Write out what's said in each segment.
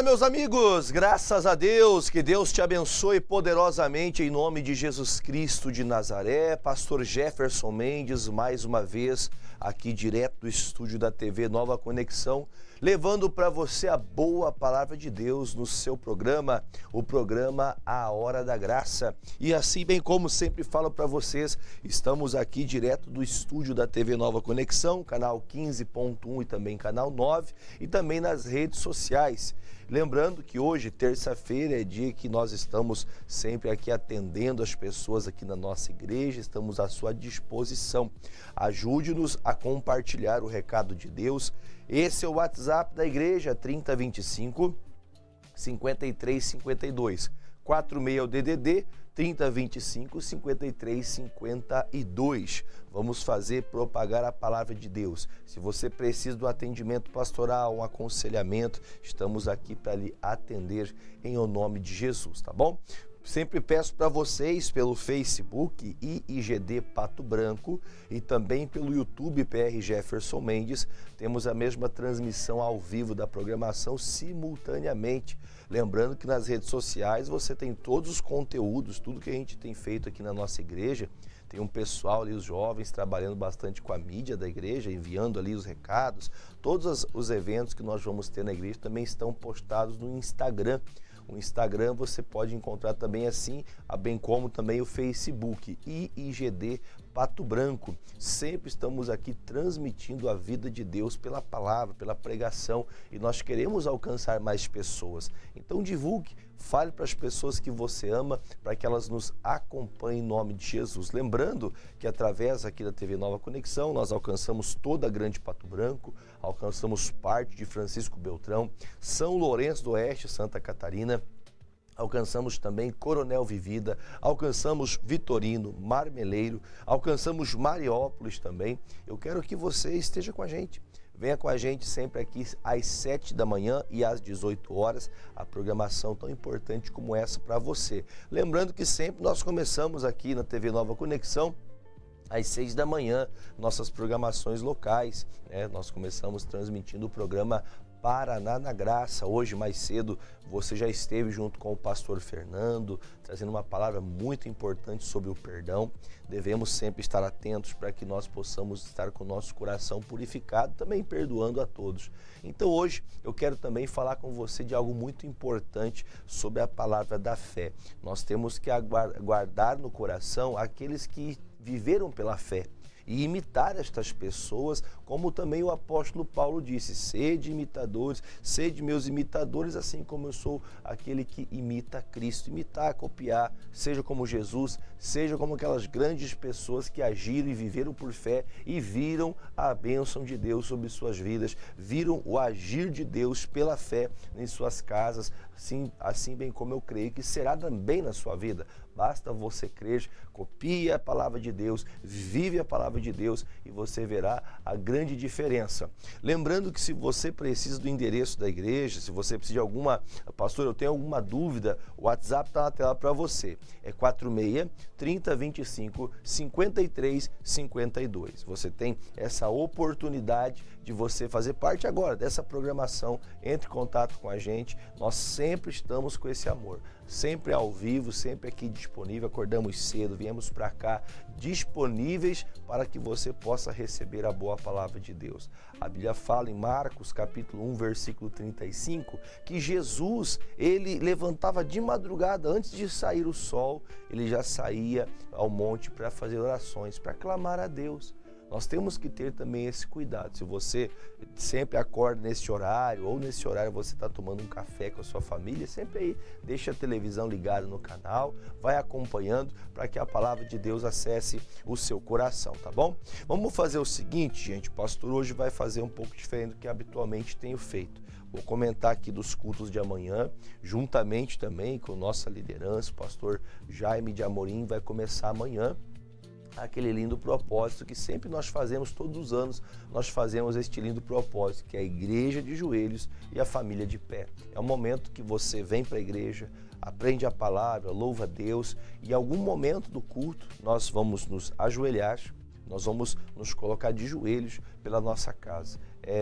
Olá, meus amigos, graças a Deus, que Deus te abençoe poderosamente em nome de Jesus Cristo de Nazaré. Pastor Jefferson Mendes, mais uma vez, aqui direto do estúdio da TV Nova Conexão, levando para você a boa palavra de Deus no seu programa, o programa A Hora da Graça. E assim, bem como sempre falo para vocês, estamos aqui direto do estúdio da TV Nova Conexão, canal 15.1 e também canal 9, e também nas redes sociais. Lembrando que hoje, terça-feira, é dia que nós estamos sempre aqui atendendo as pessoas aqui na nossa igreja, estamos à sua disposição. Ajude-nos a compartilhar o recado de Deus. Esse é o WhatsApp da igreja, 3025 5352. 46 é o DDD, 3025 5352. Vamos propagar a palavra de Deus. Se você precisa do atendimento pastoral, um aconselhamento, estamos aqui para lhe atender em o nome de Jesus, tá bom? Sempre peço para vocês pelo Facebook IIGD Pato Branco e também pelo YouTube PR Jefferson Mendes, temos a mesma transmissão ao vivo da programação simultaneamente. Lembrando que nas redes sociais você tem todos os conteúdos, tudo que a gente tem feito aqui na nossa igreja. Tem um pessoal ali, os jovens, trabalhando bastante com a mídia da igreja, enviando ali os recados. Todos os eventos que nós vamos ter na igreja também estão postados no Instagram. O Instagram você pode encontrar também assim, bem como também o Facebook, IIGD Pato Branco. Sempre estamos aqui transmitindo a vida de Deus pela palavra, pela pregação, e nós queremos alcançar mais pessoas. Então divulgue, fale para as pessoas que você ama, para que elas nos acompanhem em nome de Jesus. Lembrando que através aqui da TV Nova Conexão, nós alcançamos toda a Grande Pato Branco, alcançamos parte de Francisco Beltrão, São Lourenço do Oeste, Santa Catarina, alcançamos também Coronel Vivida, alcançamos Vitorino, Marmeleiro, alcançamos Mariópolis também. Eu quero que você esteja com a gente. Venha com a gente sempre aqui às 7 da manhã e às 18 horas, a programação tão importante como essa para você. Lembrando que sempre nós começamos aqui na TV Nova Conexão às 6 da manhã, nossas programações locais, né? Nós começamos transmitindo o programa Paraná na Graça. Hoje, mais cedo, você já esteve junto com o pastor Fernando, trazendo uma palavra muito importante sobre o perdão. Devemos sempre estar atentos para que nós possamos estar com o nosso coração purificado, também perdoando a todos. Então hoje eu quero também falar com você de algo muito importante sobre a palavra da fé. Nós temos que guardar no coração aqueles que viveram pela fé e imitar estas pessoas, como também o apóstolo Paulo disse: sede imitadores, sede meus imitadores, assim como eu sou aquele que imita Cristo. Imitar, copiar, seja como Jesus, seja como aquelas grandes pessoas que agiram e viveram por fé e viram a bênção de Deus sobre suas vidas, viram o agir de Deus pela fé em suas casas, assim bem como eu creio que será também na sua vida. Basta você crer, copie a palavra de Deus, vive a palavra de Deus e você verá a grande diferença. Lembrando que se você precisa do endereço da igreja, se você precisa de alguma, pastor, eu tenho alguma dúvida, o WhatsApp está na tela para você. É 46 3025 5352. Você tem essa oportunidade de você fazer parte agora dessa programação. Entre em contato com a gente, nós sempre estamos com esse amor, sempre ao vivo, sempre aqui disponível. Acordamos cedo, viemos para cá disponíveis para que você possa receber a boa palavra de Deus. A Bíblia fala em Marcos capítulo 1, versículo 35, que Jesus, ele levantava de madrugada, antes de sair o sol, ele já saía ao monte para fazer orações, para clamar a Deus. Nós temos que ter também esse cuidado. Se você sempre acorda nesse horário, ou nesse horário você está tomando um café com a sua família, sempre aí deixa a televisão ligada no canal, vai acompanhando para que a palavra de Deus acesse o seu coração, tá bom? Vamos fazer o seguinte, gente, o pastor hoje vai fazer um pouco diferente do que habitualmente tenho feito. Vou comentar aqui dos cultos de amanhã, juntamente também com nossa liderança, o pastor Jaime de Amorim vai começar amanhã aquele lindo propósito que sempre nós fazemos, todos os anos nós fazemos este lindo propósito, que é a igreja de joelhos e a família de pé. É um momento que você vem para a igreja, aprende a palavra, louva a Deus, e em algum momento do culto nós vamos nos ajoelhar, nós vamos nos colocar de joelhos pela nossa casa.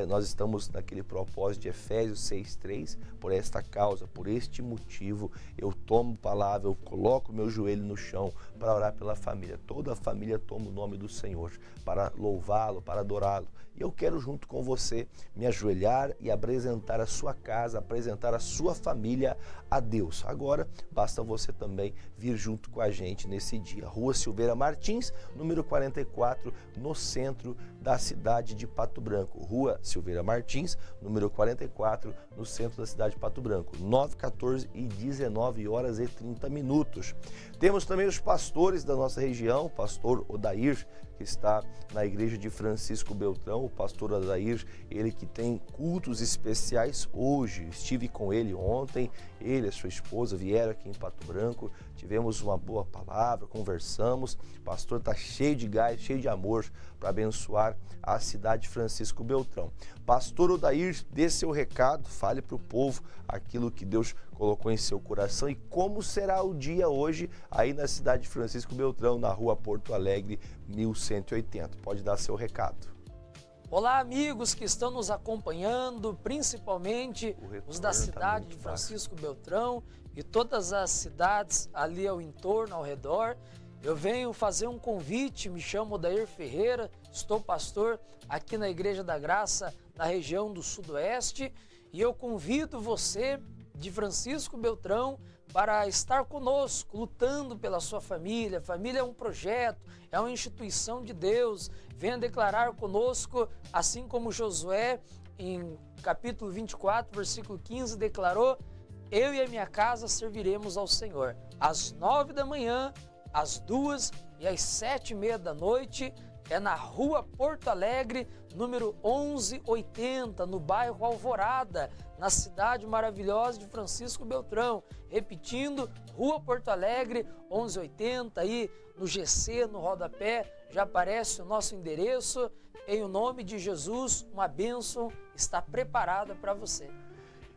nós estamos naquele propósito de Efésios 6:3, por esta causa, por este motivo, eu tomo palavra, eu coloco meu joelho no chão para orar pela família. Toda a família toma o nome do Senhor para louvá-lo, para adorá-lo. E eu quero, junto com você, me ajoelhar e apresentar a sua casa, apresentar a sua família a Deus. Agora, basta você também vir junto com a gente nesse dia. Rua Silveira Martins, número 44, no centro da cidade de Pato Branco. Rua Silveira Martins, número 44, no centro da cidade de Pato Branco. 9h14 e 19h30. Temos também os pastores da nossa região, o pastor Odair, que está na igreja de Francisco Beltrão. O pastor Odair, ele que tem cultos especiais hoje. Estive com ele ontem, ele e a sua esposa vieram aqui em Pato Branco, tivemos uma boa palavra, conversamos. O pastor está cheio de gás, cheio de amor para abençoar a cidade de Francisco Beltrão. Pastor Odair, dê seu recado, fale para o povo aquilo que Deus colocou em seu coração e como será o dia hoje aí na cidade de Francisco Beltrão, na rua Porto Alegre, 1180. Pode dar seu recado. Olá, amigos que estão nos acompanhando, principalmente os da cidade de Francisco Beltrão e todas as cidades ali ao entorno, ao redor. Eu venho fazer um convite, me chamo Odair Ferreira, estou pastor aqui na Igreja da Graça, na região do Sudoeste, e eu convido você de Francisco Beltrão para estar conosco, lutando pela sua família. Família é um projeto, é uma instituição de Deus. Venha declarar conosco, assim como Josué, em capítulo 24, versículo 15, declarou: eu e a minha casa serviremos ao Senhor. Às 9 da manhã, às 2 e às 7h30 da noite, é na rua Porto Alegre, número 1180, no bairro Alvorada, na cidade maravilhosa de Francisco Beltrão. Repetindo, rua Porto Alegre, 1180, aí no GC, no rodapé, já aparece o nosso endereço. Em nome de Jesus, uma bênção está preparada para você.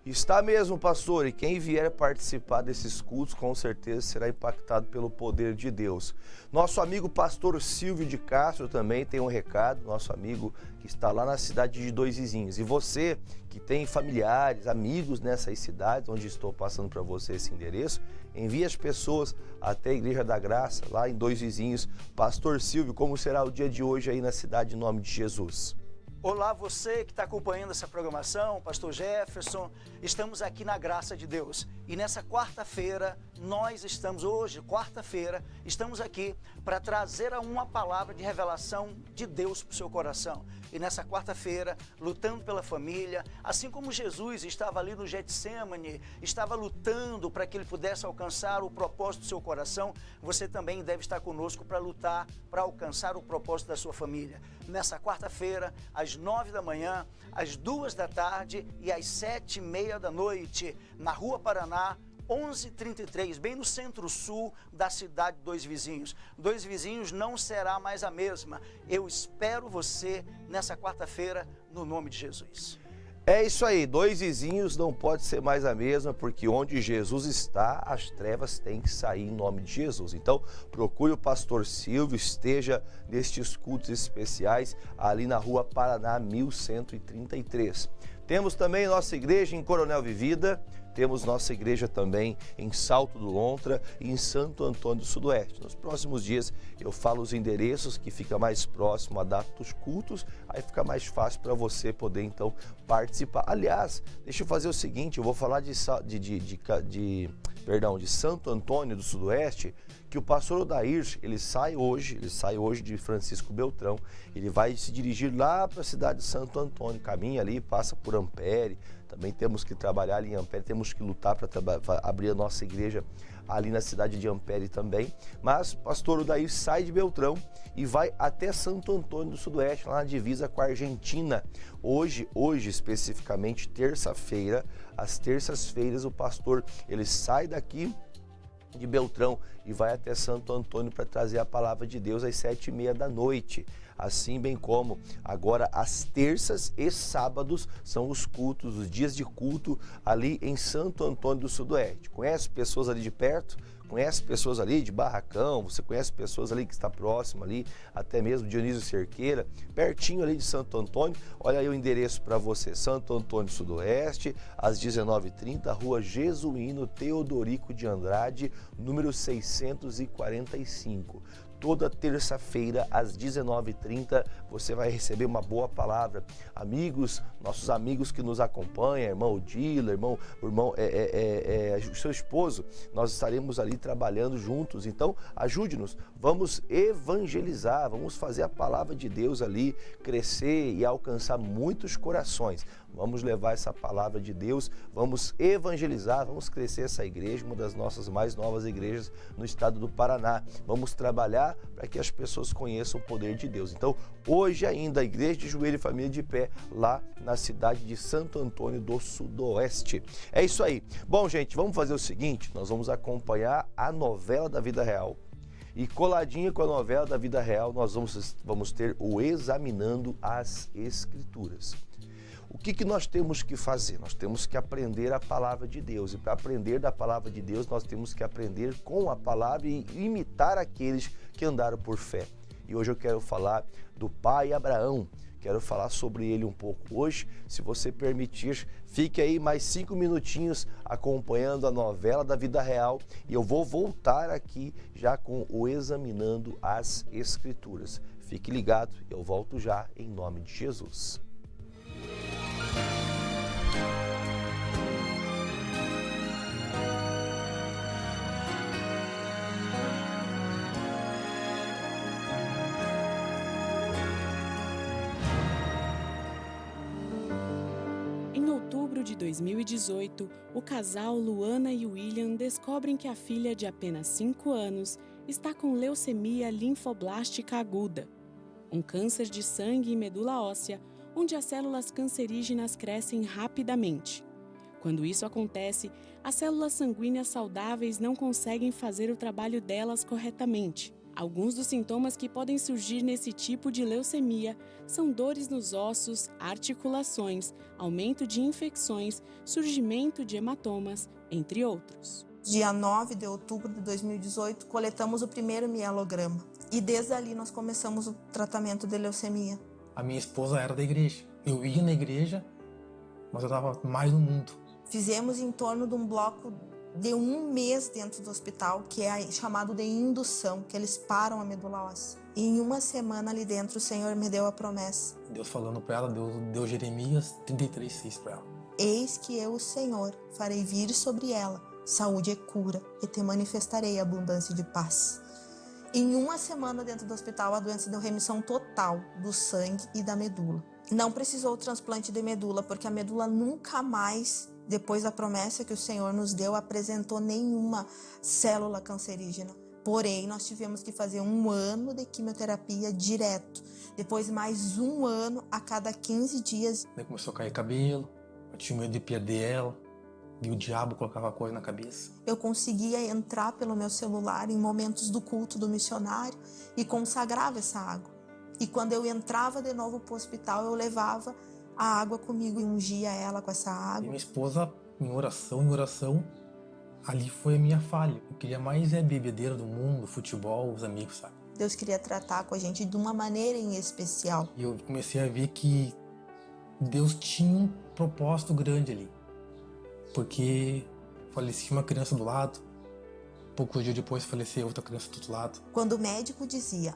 Está mesmo, pastor, e quem vier participar desses cultos com certeza será impactado pelo poder de Deus. Nosso amigo pastor Silvio de Castro também tem um recado, nosso amigo que está lá na cidade de Dois Vizinhos. E você que tem familiares, amigos nessas cidades, onde estou passando para você esse endereço, envie as pessoas até a Igreja da Graça, lá em Dois Vizinhos. Pastor Silvio, como será o dia de hoje aí na cidade, em nome de Jesus? Olá, você que está acompanhando essa programação, pastor Jefferson, estamos aqui na graça de Deus. E nessa quarta-feira, nós estamos hoje, quarta-feira, estamos aqui para trazer uma palavra de revelação de Deus para o seu coração. E nessa quarta-feira, lutando pela família, assim como Jesus estava ali no Getsemane, estava lutando para que ele pudesse alcançar o propósito do seu coração, você também deve estar conosco para lutar, para alcançar o propósito da sua família. Nessa quarta-feira, às 9 da manhã, às 2 da tarde e às 7h30 da noite, na Rua Paraná, 1133, bem no centro-sul da cidade de Dois Vizinhos. Dois Vizinhos não será mais a mesma. Eu espero você nessa quarta-feira, no nome de Jesus. É isso aí, Dois Vizinhos não pode ser mais a mesma, porque onde Jesus está, as trevas têm que sair em nome de Jesus. Então, procure o pastor Silvio, esteja nestes cultos especiais ali na Rua Paraná, 1133. Temos também nossa igreja em Coronel Vivida, temos nossa igreja também em Salto do Lontra e em Santo Antônio do Sudoeste. Nos próximos dias eu falo os endereços que fica mais próximo à data dos cultos, aí fica mais fácil para você poder então participar. Aliás, deixa eu fazer o seguinte, eu vou falar de Santo Antônio do Sudoeste, que o pastor Odair, ele sai hoje de Francisco Beltrão, ele vai se dirigir lá para a cidade de Santo Antônio, caminha ali, passa por Ampere, também temos que trabalhar ali em Ampere, temos que lutar para abrir a nossa igreja ali na cidade de Ampere também, mas o pastor Odair sai de Beltrão e vai até Santo Antônio do Sudoeste, lá na divisa com a Argentina. Hoje especificamente, terça-feira, às terças-feiras, o pastor, ele sai daqui de Beltrão e vai até Santo Antônio para trazer a palavra de Deus às 7h30 da noite. Assim bem como agora as terças e sábados são os cultos, os dias de culto ali em Santo Antônio do Sudoeste. Conhece pessoas ali de perto? conhece pessoas ali de Barracão, você conhece pessoas ali que está próximo ali, até mesmo Dionísio Cerqueira, pertinho ali de Santo Antônio, olha aí o endereço para você, Santo Antônio Sudoeste, às 19h30, Rua Jesuíno Teodorico de Andrade, número 645. Toda terça-feira, às 19h30, você vai receber uma boa palavra. Amigos, nossos amigos que nos acompanham, irmão Dila, irmão seu esposo, nós estaremos ali trabalhando juntos. Então, ajude-nos, vamos evangelizar, vamos fazer a palavra de Deus ali crescer e alcançar muitos corações. Vamos levar essa palavra de Deus, vamos evangelizar, vamos crescer essa igreja, uma das nossas mais novas igrejas no estado do Paraná. Vamos trabalhar para que as pessoas conheçam o poder de Deus. Então, hoje ainda, a Igreja de Joelho e Família de Pé, lá na cidade de Santo Antônio do Sudoeste. É isso aí. Bom, gente, vamos fazer o seguinte, nós vamos acompanhar a novela da vida real. E coladinha com a novela da vida real, nós vamos ter o Examinando as Escrituras. O que nós temos que fazer? Nós temos que aprender a palavra de Deus. E para aprender da palavra de Deus, nós temos que aprender com a palavra e imitar aqueles que andaram por fé. E hoje eu quero falar do pai Abraão. Quero falar sobre ele um pouco hoje. Se você permitir, fique aí mais 5 minutinhos acompanhando a novela da vida real. E eu vou voltar aqui já com o Examinando as Escrituras. Fique ligado, eu volto já em nome de Jesus. Em outubro de 2018, o casal Luana e William descobrem que a filha de apenas 5 anos está com leucemia linfoblástica aguda, um câncer de sangue e medula óssea, onde as células cancerígenas crescem rapidamente. Quando isso acontece, as células sanguíneas saudáveis não conseguem fazer o trabalho delas corretamente. Alguns dos sintomas que podem surgir nesse tipo de leucemia são dores nos ossos, articulações, aumento de infecções, surgimento de hematomas, entre outros. Dia 9 de outubro de 2018, coletamos o primeiro mielograma e desde ali nós começamos o tratamento de leucemia. A minha esposa era da igreja. Eu ia na igreja, mas eu estava mais no mundo. Fizemos em torno de um bloco de 1 mês dentro do hospital, que é chamado de indução, que eles param a medula óssea. E em 1 semana ali dentro o Senhor me deu a promessa. Deus falando para ela, Deus deu Jeremias 33:6 para ela. Eis que eu, o Senhor, farei vir sobre ela saúde e cura, e te manifestarei abundância de paz. Em 1 semana dentro do hospital, a doença deu remissão total do sangue e da medula. Não precisou o transplante de medula, porque a medula nunca mais, depois da promessa que o Senhor nos deu, apresentou nenhuma célula cancerígena. Porém, nós tivemos que fazer 1 ano de quimioterapia direto. Depois, mais 1 ano a cada 15 dias. Daí começou a cair cabelo, eu tinha medo de perder ela. E o diabo colocava coisa na cabeça. Eu conseguia entrar pelo meu celular em momentos do culto do missionário e consagrava essa água. E quando eu entrava de novo para o hospital, eu levava a água comigo e ungia ela com essa água. E minha esposa, em oração, ali foi a minha falha. Eu queria mais bebedeira do mundo, futebol, os amigos, sabe? Deus queria tratar com a gente de uma maneira em especial. E eu comecei a ver que Deus tinha um propósito grande ali. Porque falecia uma criança do lado, poucos dias depois faleceu outra criança do outro lado. Quando o médico dizia,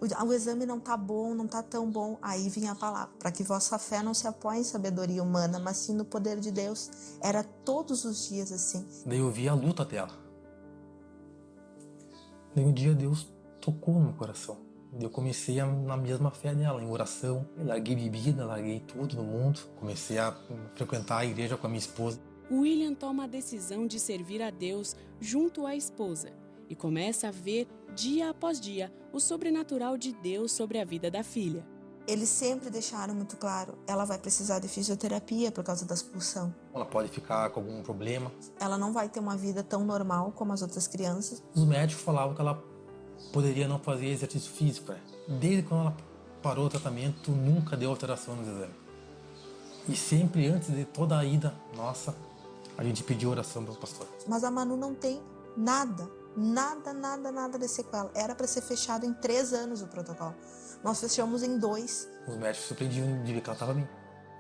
o exame não tá bom, não tá tão bom, aí vinha a palavra, para que vossa fé não se apoie em sabedoria humana, mas sim no poder de Deus. Era todos os dias assim. Daí eu vi a luta dela. Daí um dia Deus tocou no meu coração. Eu comecei na mesma fé dela, em oração. Eu larguei bebida, larguei tudo no mundo. Comecei a frequentar a igreja com a minha esposa. William toma a decisão de servir a Deus junto à esposa e começa a ver, dia após dia, o sobrenatural de Deus sobre a vida da filha. Eles sempre deixaram muito claro, ela vai precisar de fisioterapia por causa da expulsão. Ela pode ficar com algum problema. Ela não vai ter uma vida tão normal como as outras crianças. Os médicos falavam que ela poderia não fazer exercício físico. Desde quando ela parou o tratamento, nunca deu alteração nos exames. E sempre antes de toda a ida nossa, a gente pediu oração para o pastor. Mas a Manu não tem Nada de sequela. Era para ser fechado em 3 anos o protocolo. Nós fechamos em 2. Os médicos surpreendiam de ver que ela estava bem.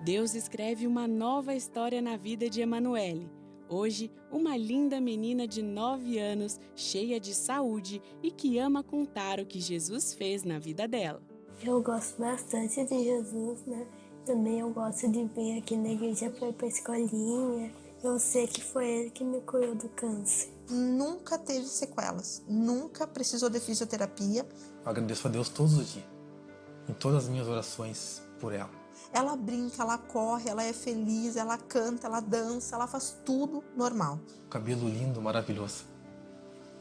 Deus escreve uma nova história na vida de Emanuele. Hoje, uma linda menina de 9 anos, cheia de saúde e que ama contar o que Jesus fez na vida dela. Eu gosto bastante de Jesus, né? Também eu gosto de vir aqui na igreja para ir para a escolinha. Eu sei que foi Ele que me curou do câncer. Nunca teve sequelas, nunca precisou de fisioterapia. Eu agradeço a Deus todos os dias, em todas as minhas orações por ela. Ela brinca, ela corre, ela é feliz, ela canta, ela dança, ela faz tudo normal. Cabelo lindo, maravilhoso.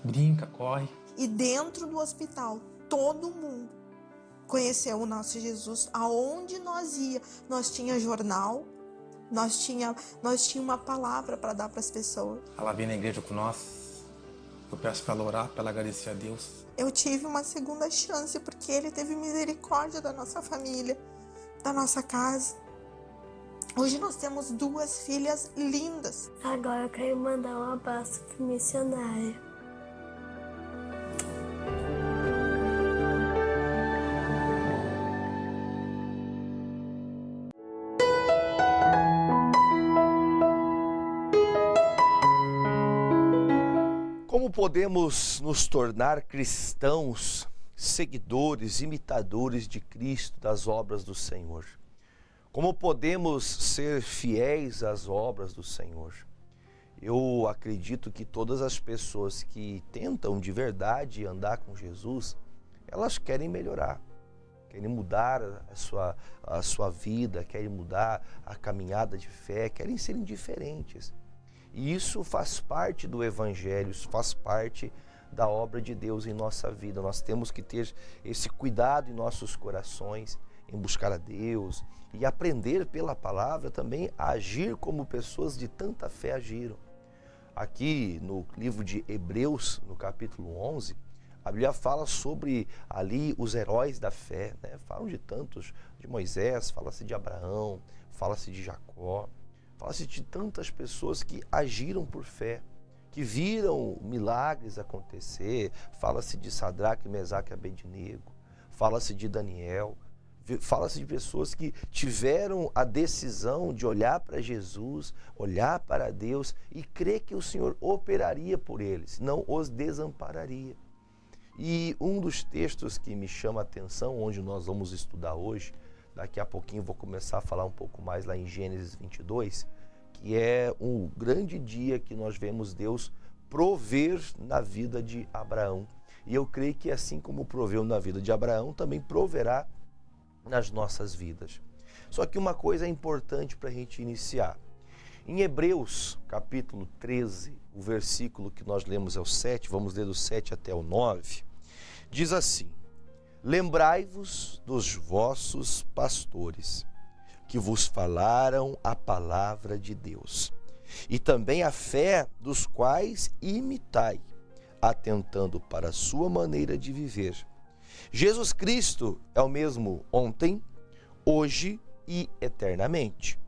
Brinca, corre. E dentro do hospital, todo mundo conheceu o nosso Jesus. Aonde nós ia, nós tinha jornal, nós tinha uma palavra para dar para as pessoas. Ela vem na igreja com nós. Eu peço para ela orar, para ela agradecer a Deus. Eu tive uma segunda chance porque Ele teve misericórdia da nossa família, da nossa casa. Hoje nós temos 2 filhas lindas. Agora eu quero mandar um abraço pro missionário. Como podemos nos tornar cristãos, seguidores, imitadores de Cristo, das obras do Senhor? Como podemos ser fiéis às obras do Senhor? Eu acredito que todas as pessoas que tentam de verdade andar com Jesus, elas querem melhorar, querem mudar a sua vida, querem mudar a caminhada de fé, querem ser diferentes. E isso faz parte do Evangelho, isso faz parte da obra de Deus em nossa vida. Nós temos que ter esse cuidado em nossos corações, em buscar a Deus e aprender pela palavra também a agir como pessoas de tanta fé agiram. Aqui no livro de Hebreus, no capítulo 11, a Bíblia fala sobre ali os heróis da fé, né? Falam de tantos, de Moisés, fala-se de Abraão, fala-se de Jacó. Fala-se de tantas pessoas que agiram por fé, que viram milagres acontecer. Fala-se de Sadraque, Mesaque e Abednego. Fala-se de Daniel. Fala-se de pessoas que tiveram a decisão de olhar para Jesus, olhar para Deus e crer que o Senhor operaria por eles, não os desampararia. E um dos textos que me chama a atenção, onde nós vamos estudar hoje, daqui a pouquinho vou começar a falar um pouco mais lá em Gênesis 22, que é um grande dia que nós vemos Deus prover na vida de Abraão. E eu creio que assim como proveu na vida de Abraão, também proverá nas nossas vidas. Só que uma coisa é importante para a gente iniciar. Em Hebreus, capítulo 13, o versículo que nós lemos é o 7, vamos ler do 7 até o 9, diz assim: Lembrai-vos dos vossos pastores, que vos falaram a palavra de Deus, e também a fé dos quais imitai, atentando para a sua maneira de viver. Jesus Cristo é o mesmo ontem, hoje e eternamente.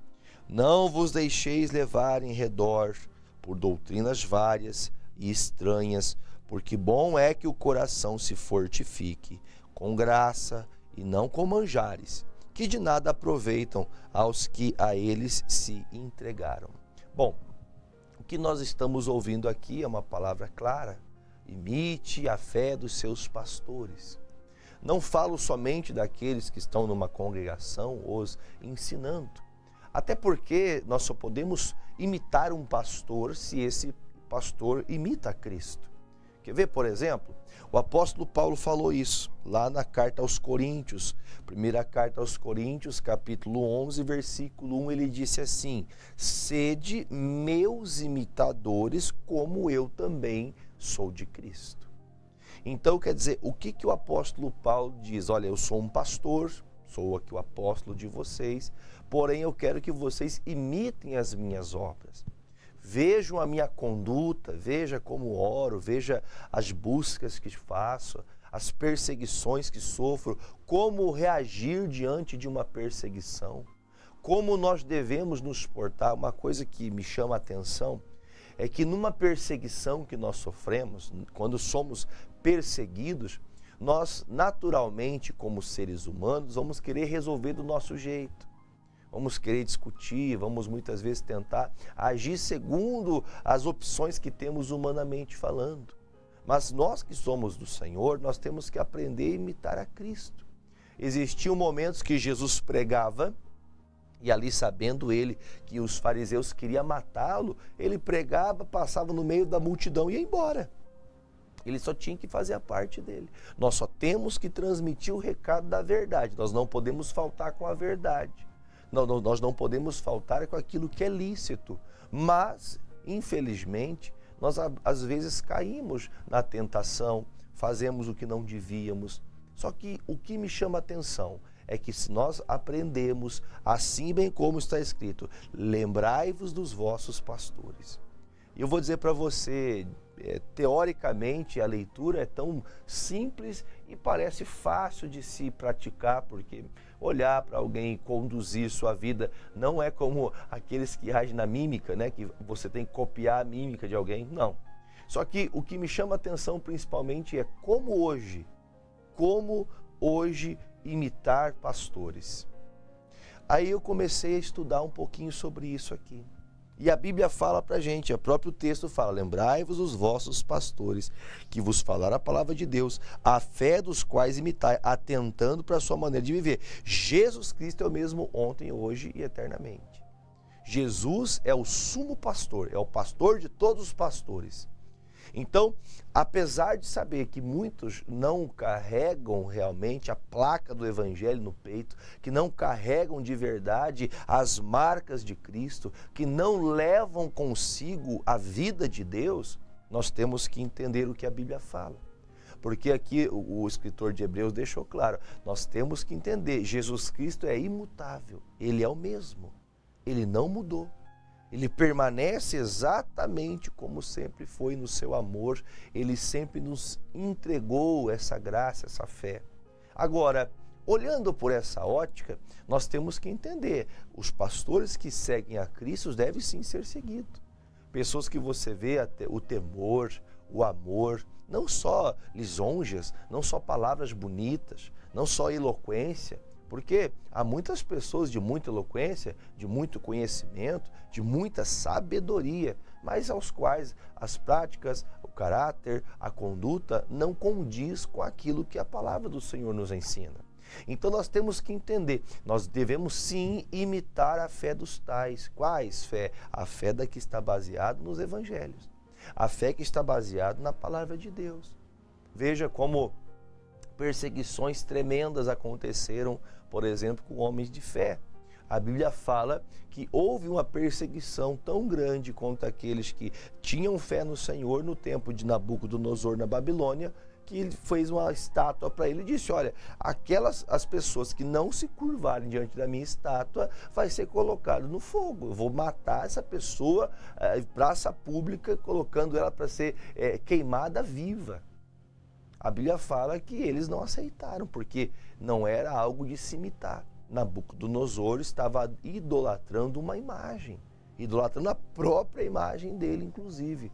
Não vos deixeis levar em redor por doutrinas várias e estranhas, porque bom é que o coração se fortifique com graça e não com manjares, que de nada aproveitam aos que a eles se entregaram. Bom, o que nós estamos ouvindo aqui é uma palavra clara: imite a fé dos seus pastores. Não falo somente daqueles que estão numa congregação os ensinando, até porque nós só podemos imitar um pastor se esse pastor imita a Cristo. Quer ver, por exemplo, o apóstolo Paulo falou isso lá na carta aos Coríntios, primeira carta aos Coríntios, capítulo 11, versículo 1, ele disse assim: sede meus imitadores, como eu também sou de Cristo. Então, quer dizer, o que o apóstolo Paulo diz? Olha, eu sou um pastor, sou aqui o apóstolo de vocês, porém eu quero que vocês imitem as minhas obras. Vejam a minha conduta, veja como oro, veja as buscas que faço, as perseguições que sofro, como reagir diante de uma perseguição, como nós devemos nos portar. Uma coisa que me chama a atenção é que numa perseguição que nós sofremos, quando somos perseguidos, nós naturalmente, como seres humanos, vamos querer resolver do nosso jeito. Vamos querer discutir, vamos muitas vezes tentar agir segundo as opções que temos humanamente falando. Mas nós que somos do Senhor, nós temos que aprender a imitar a Cristo. Existiam momentos que Jesus pregava, e ali, sabendo ele que os fariseus queriam matá-lo, ele pregava, passava no meio da multidão e ia embora. Ele só tinha que fazer a parte dele. Nós só temos que transmitir o recado da verdade. Nós não podemos faltar com a verdade. Nós não podemos faltar com aquilo que é lícito. Mas, infelizmente, nós às vezes caímos na tentação, fazemos o que não devíamos. Só que o que me chama a atenção é que se nós aprendemos, assim bem como está escrito, lembrai-vos dos vossos pastores. E eu vou dizer para você, teoricamente a leitura é tão simples e parece fácil de se praticar, porque olhar para alguém e conduzir sua vida não é como aqueles que agem na mímica, né? Que você tem que copiar a mímica de alguém, não. Só que o que me chama a atenção principalmente é como hoje imitar pastores. Aí eu comecei a estudar um pouquinho sobre isso aqui. E a Bíblia fala pra gente, o próprio texto fala, lembrai-vos os vossos pastores, que vos falaram a palavra de Deus, a fé dos quais imitai, atentando para a sua maneira de viver. Jesus Cristo é o mesmo ontem, hoje e eternamente. Jesus é o sumo pastor, é o pastor de todos os pastores. Então, apesar de saber que muitos não carregam realmente a placa do Evangelho no peito, que não carregam de verdade as marcas de Cristo, que não levam consigo a vida de Deus, nós temos que entender o que a Bíblia fala. Porque aqui o escritor de Hebreus deixou claro, nós temos que entender, Jesus Cristo é imutável, Ele é o mesmo, Ele não mudou. Ele permanece exatamente como sempre foi no seu amor. Ele sempre nos entregou essa graça, essa fé. Agora, olhando por essa ótica, nós temos que entender, os pastores que seguem a Cristo devem sim ser seguidos. Pessoas que você vê o temor, o amor, não só lisonjas, não só palavras bonitas, não só eloquência, porque há muitas pessoas de muita eloquência, de muito conhecimento, de muita sabedoria, mas aos quais as práticas, o caráter, a conduta não condiz com aquilo que a palavra do Senhor nos ensina. Então nós temos que entender, nós devemos sim imitar a fé dos tais. Quais fé? A fé da que está baseada nos evangelhos. A fé que está baseada na palavra de Deus. Veja como perseguições tremendas aconteceram, por exemplo, com homens de fé. A Bíblia fala que houve uma perseguição tão grande contra aqueles que tinham fé no Senhor no tempo de Nabucodonosor na Babilônia, que ele fez uma estátua para ele e disse, olha, as pessoas que não se curvarem diante da minha estátua vai ser colocado no fogo. Eu vou matar essa pessoa em praça pública, colocando ela para ser queimada viva. A Bíblia fala que eles não aceitaram, porque não era algo de se imitar. Nabucodonosor estava idolatrando uma imagem, idolatrando a própria imagem dele, inclusive.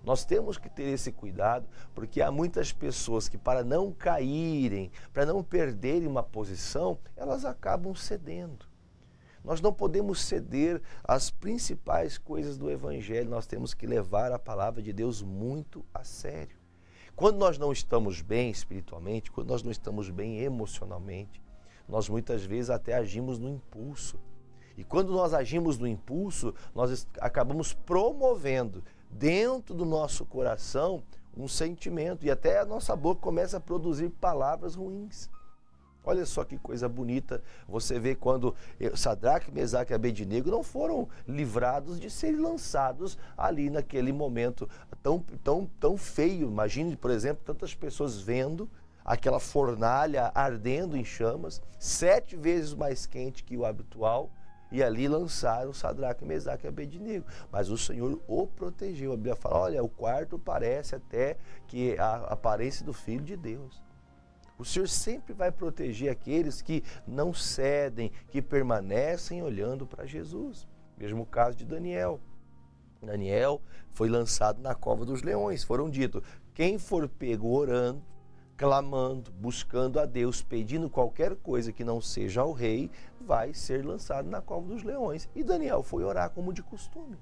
Nós temos que ter esse cuidado, porque há muitas pessoas que, para não caírem, para não perderem uma posição, elas acabam cedendo. Nós não podemos ceder às principais coisas do Evangelho, nós temos que levar a palavra de Deus muito a sério. Quando nós não estamos bem espiritualmente, quando nós não estamos bem emocionalmente, nós muitas vezes até agimos no impulso. E quando nós agimos no impulso, nós acabamos promovendo dentro do nosso coração um sentimento e até a nossa boca começa a produzir palavras ruins. Olha só que coisa bonita você vê quando Sadraque, Mesaque e Abednego não foram livrados de serem lançados ali naquele momento tão feio. Imagine, por exemplo, tantas pessoas vendo aquela fornalha ardendo em chamas, 7 vezes mais quente que o habitual, e ali lançaram Sadraque, Mesaque e Abednego. Mas o Senhor o protegeu. A Bíblia fala, olha, o quarto parece até que a aparência do Filho de Deus. O Senhor sempre vai proteger aqueles que não cedem, que permanecem olhando para Jesus. Mesmo caso de Daniel. Daniel foi lançado na cova dos leões. Foram dito, quem for pego orando, clamando, buscando a Deus, pedindo qualquer coisa que não seja ao rei, vai ser lançado na cova dos leões. E Daniel foi orar como de costume.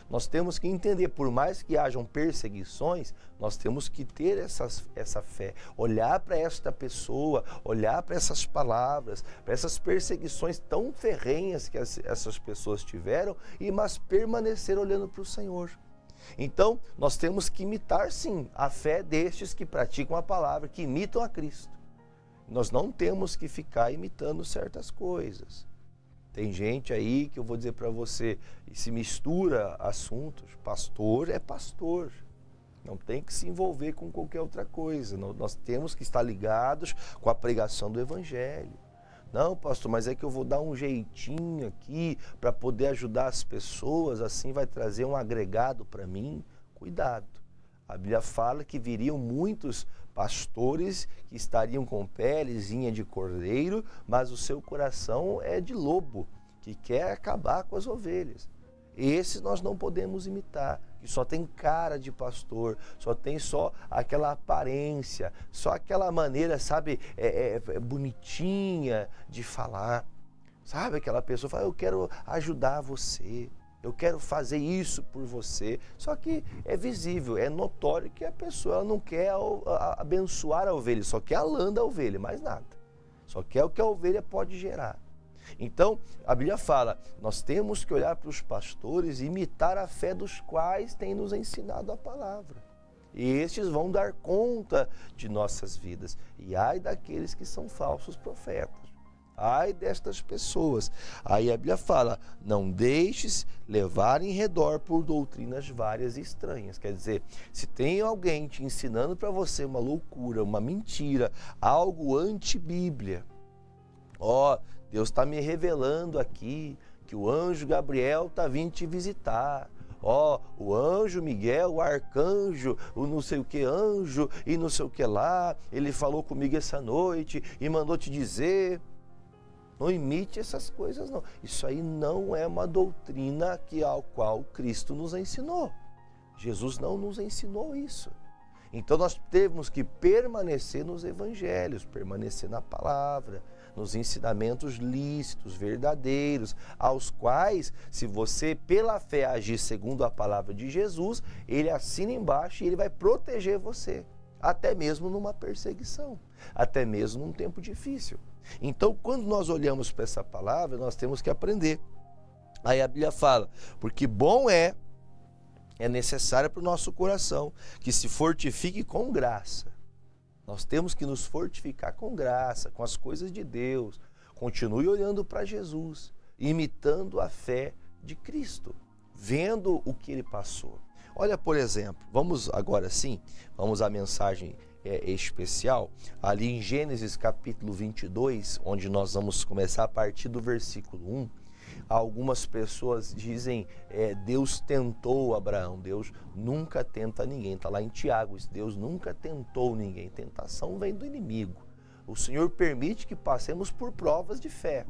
Nós temos que entender, por mais que hajam perseguições, nós temos que ter essa fé, olhar para esta pessoa, olhar para essas palavras, para essas perseguições tão ferrenhas que essas pessoas tiveram, mas permanecer olhando para o Senhor. Então, nós temos que imitar, sim, a fé destes que praticam a palavra, que imitam a Cristo. Nós não temos que ficar imitando certas coisas. Tem gente aí que eu vou dizer para você, e se mistura assuntos, pastor é pastor, não tem que se envolver com qualquer outra coisa, nós temos que estar ligados com a pregação do Evangelho. Não, pastor, mas é que eu vou dar um jeitinho aqui para poder ajudar as pessoas, assim vai trazer um agregado para mim. Cuidado, a Bíblia fala que viriam muitos pastores que estariam com pelezinha de cordeiro, mas o seu coração é de lobo, que quer acabar com as ovelhas. Esses nós não podemos imitar, que só tem cara de pastor, só tem só aquela aparência, só aquela maneira, sabe, bonitinha de falar. Sabe, aquela pessoa fala, eu quero ajudar você, eu quero fazer isso por você. Só que é visível, é notório que a pessoa não quer abençoar a ovelha, só quer a lã da ovelha, mais nada. Só quer o que a ovelha pode gerar. Então, a Bíblia fala, nós temos que olhar para os pastores e imitar a fé dos quais tem nos ensinado a palavra. E estes vão dar conta de nossas vidas. E ai daqueles que são falsos profetas. Ai destas pessoas. Aí a Bíblia fala, não deixes levar em redor por doutrinas várias e estranhas. Quer dizer, se tem alguém te ensinando para você uma loucura, uma mentira, algo anti-Bíblia, Deus está me revelando aqui que o anjo Gabriel está vindo te visitar. O anjo Miguel, o arcanjo, o não sei o que anjo e não sei o que lá, ele falou comigo essa noite e mandou te dizer. Não imite essas coisas, não. Isso aí não é uma doutrina ao qual Cristo nos ensinou. Jesus não nos ensinou isso. Então nós temos que permanecer nos evangelhos, permanecer na palavra, nos ensinamentos lícitos, verdadeiros, aos quais, se você pela fé agir segundo a palavra de Jesus, ele assina embaixo e ele vai proteger você, até mesmo numa perseguição, até mesmo num tempo difícil. Então, quando nós olhamos para essa palavra, nós temos que aprender. Aí a Bíblia fala, porque bom é necessário para o nosso coração que se fortifique com graça. Nós temos que nos fortificar com graça, com as coisas de Deus. Continue olhando para Jesus, imitando a fé de Cristo, vendo o que ele passou. Olha, por exemplo, vamos agora sim, vamos à mensagem especial, ali em Gênesis capítulo 22, onde nós vamos começar a partir do versículo 1. Algumas pessoas dizem, Deus tentou Abraão. Deus nunca tenta ninguém. Está lá em Tiago, Deus nunca tentou ninguém. Tentação vem do inimigo. O Senhor permite que passemos por provas de fé.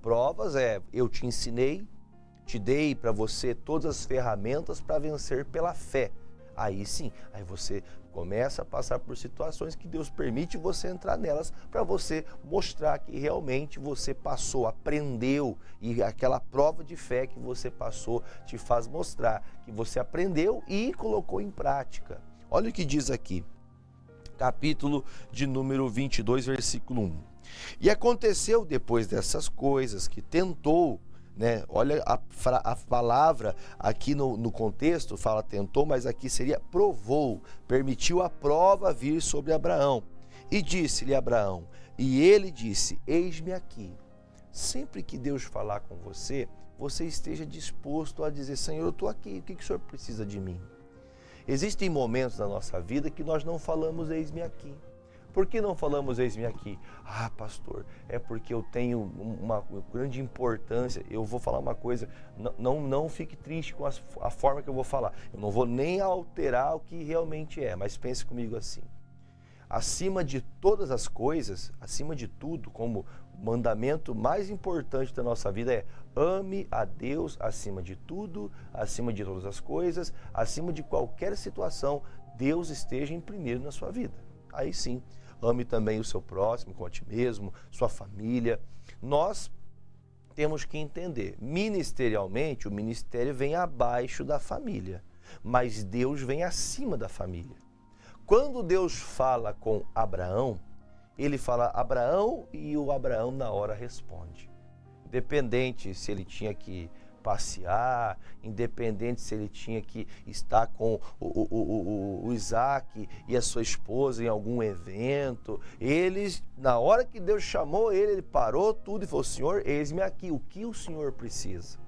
Provas eu te ensinei, te dei para você todas as ferramentas para vencer pela fé. Aí sim, aí você começa a passar por situações que Deus permite você entrar nelas para você mostrar que realmente você passou, aprendeu, e aquela prova de fé que você passou te faz mostrar que você aprendeu e colocou em prática. Olha o que diz aqui, capítulo de número 22, versículo 1. E aconteceu depois dessas coisas que tentou, olha a palavra aqui no contexto, fala tentou, mas aqui seria provou, permitiu a prova vir sobre Abraão. E disse-lhe Abraão, e ele disse, eis-me aqui. Sempre que Deus falar com você, você esteja disposto a dizer, Senhor, eu estou aqui, o que o Senhor precisa de mim? Existem momentos da nossa vida que nós não falamos eis-me aqui. Por que não falamos eis-me aqui? Pastor, é porque eu tenho uma grande importância. Eu vou falar uma coisa, não fique triste com a forma que eu vou falar. Eu não vou nem alterar o que realmente é, mas pense comigo assim. acima de todas as coisas, acima de tudo, como o mandamento mais importante da nossa vida é: ame a Deus acima de tudo, acima de todas as coisas, acima de qualquer situação, Deus esteja em primeiro na sua vida. Aí sim, ame também o seu próximo, com a ti mesmo, sua família. Nós temos que entender, ministerialmente, o ministério vem abaixo da família, mas Deus vem acima da família. Quando Deus fala com Abraão, ele fala Abraão e o Abraão na hora responde. Independente se ele tinha que passear, independente se ele tinha que estar com o Isaac e a sua esposa em algum evento, na hora que Deus chamou ele parou tudo e falou: Senhor, eis-me aqui, o que o Senhor precisa?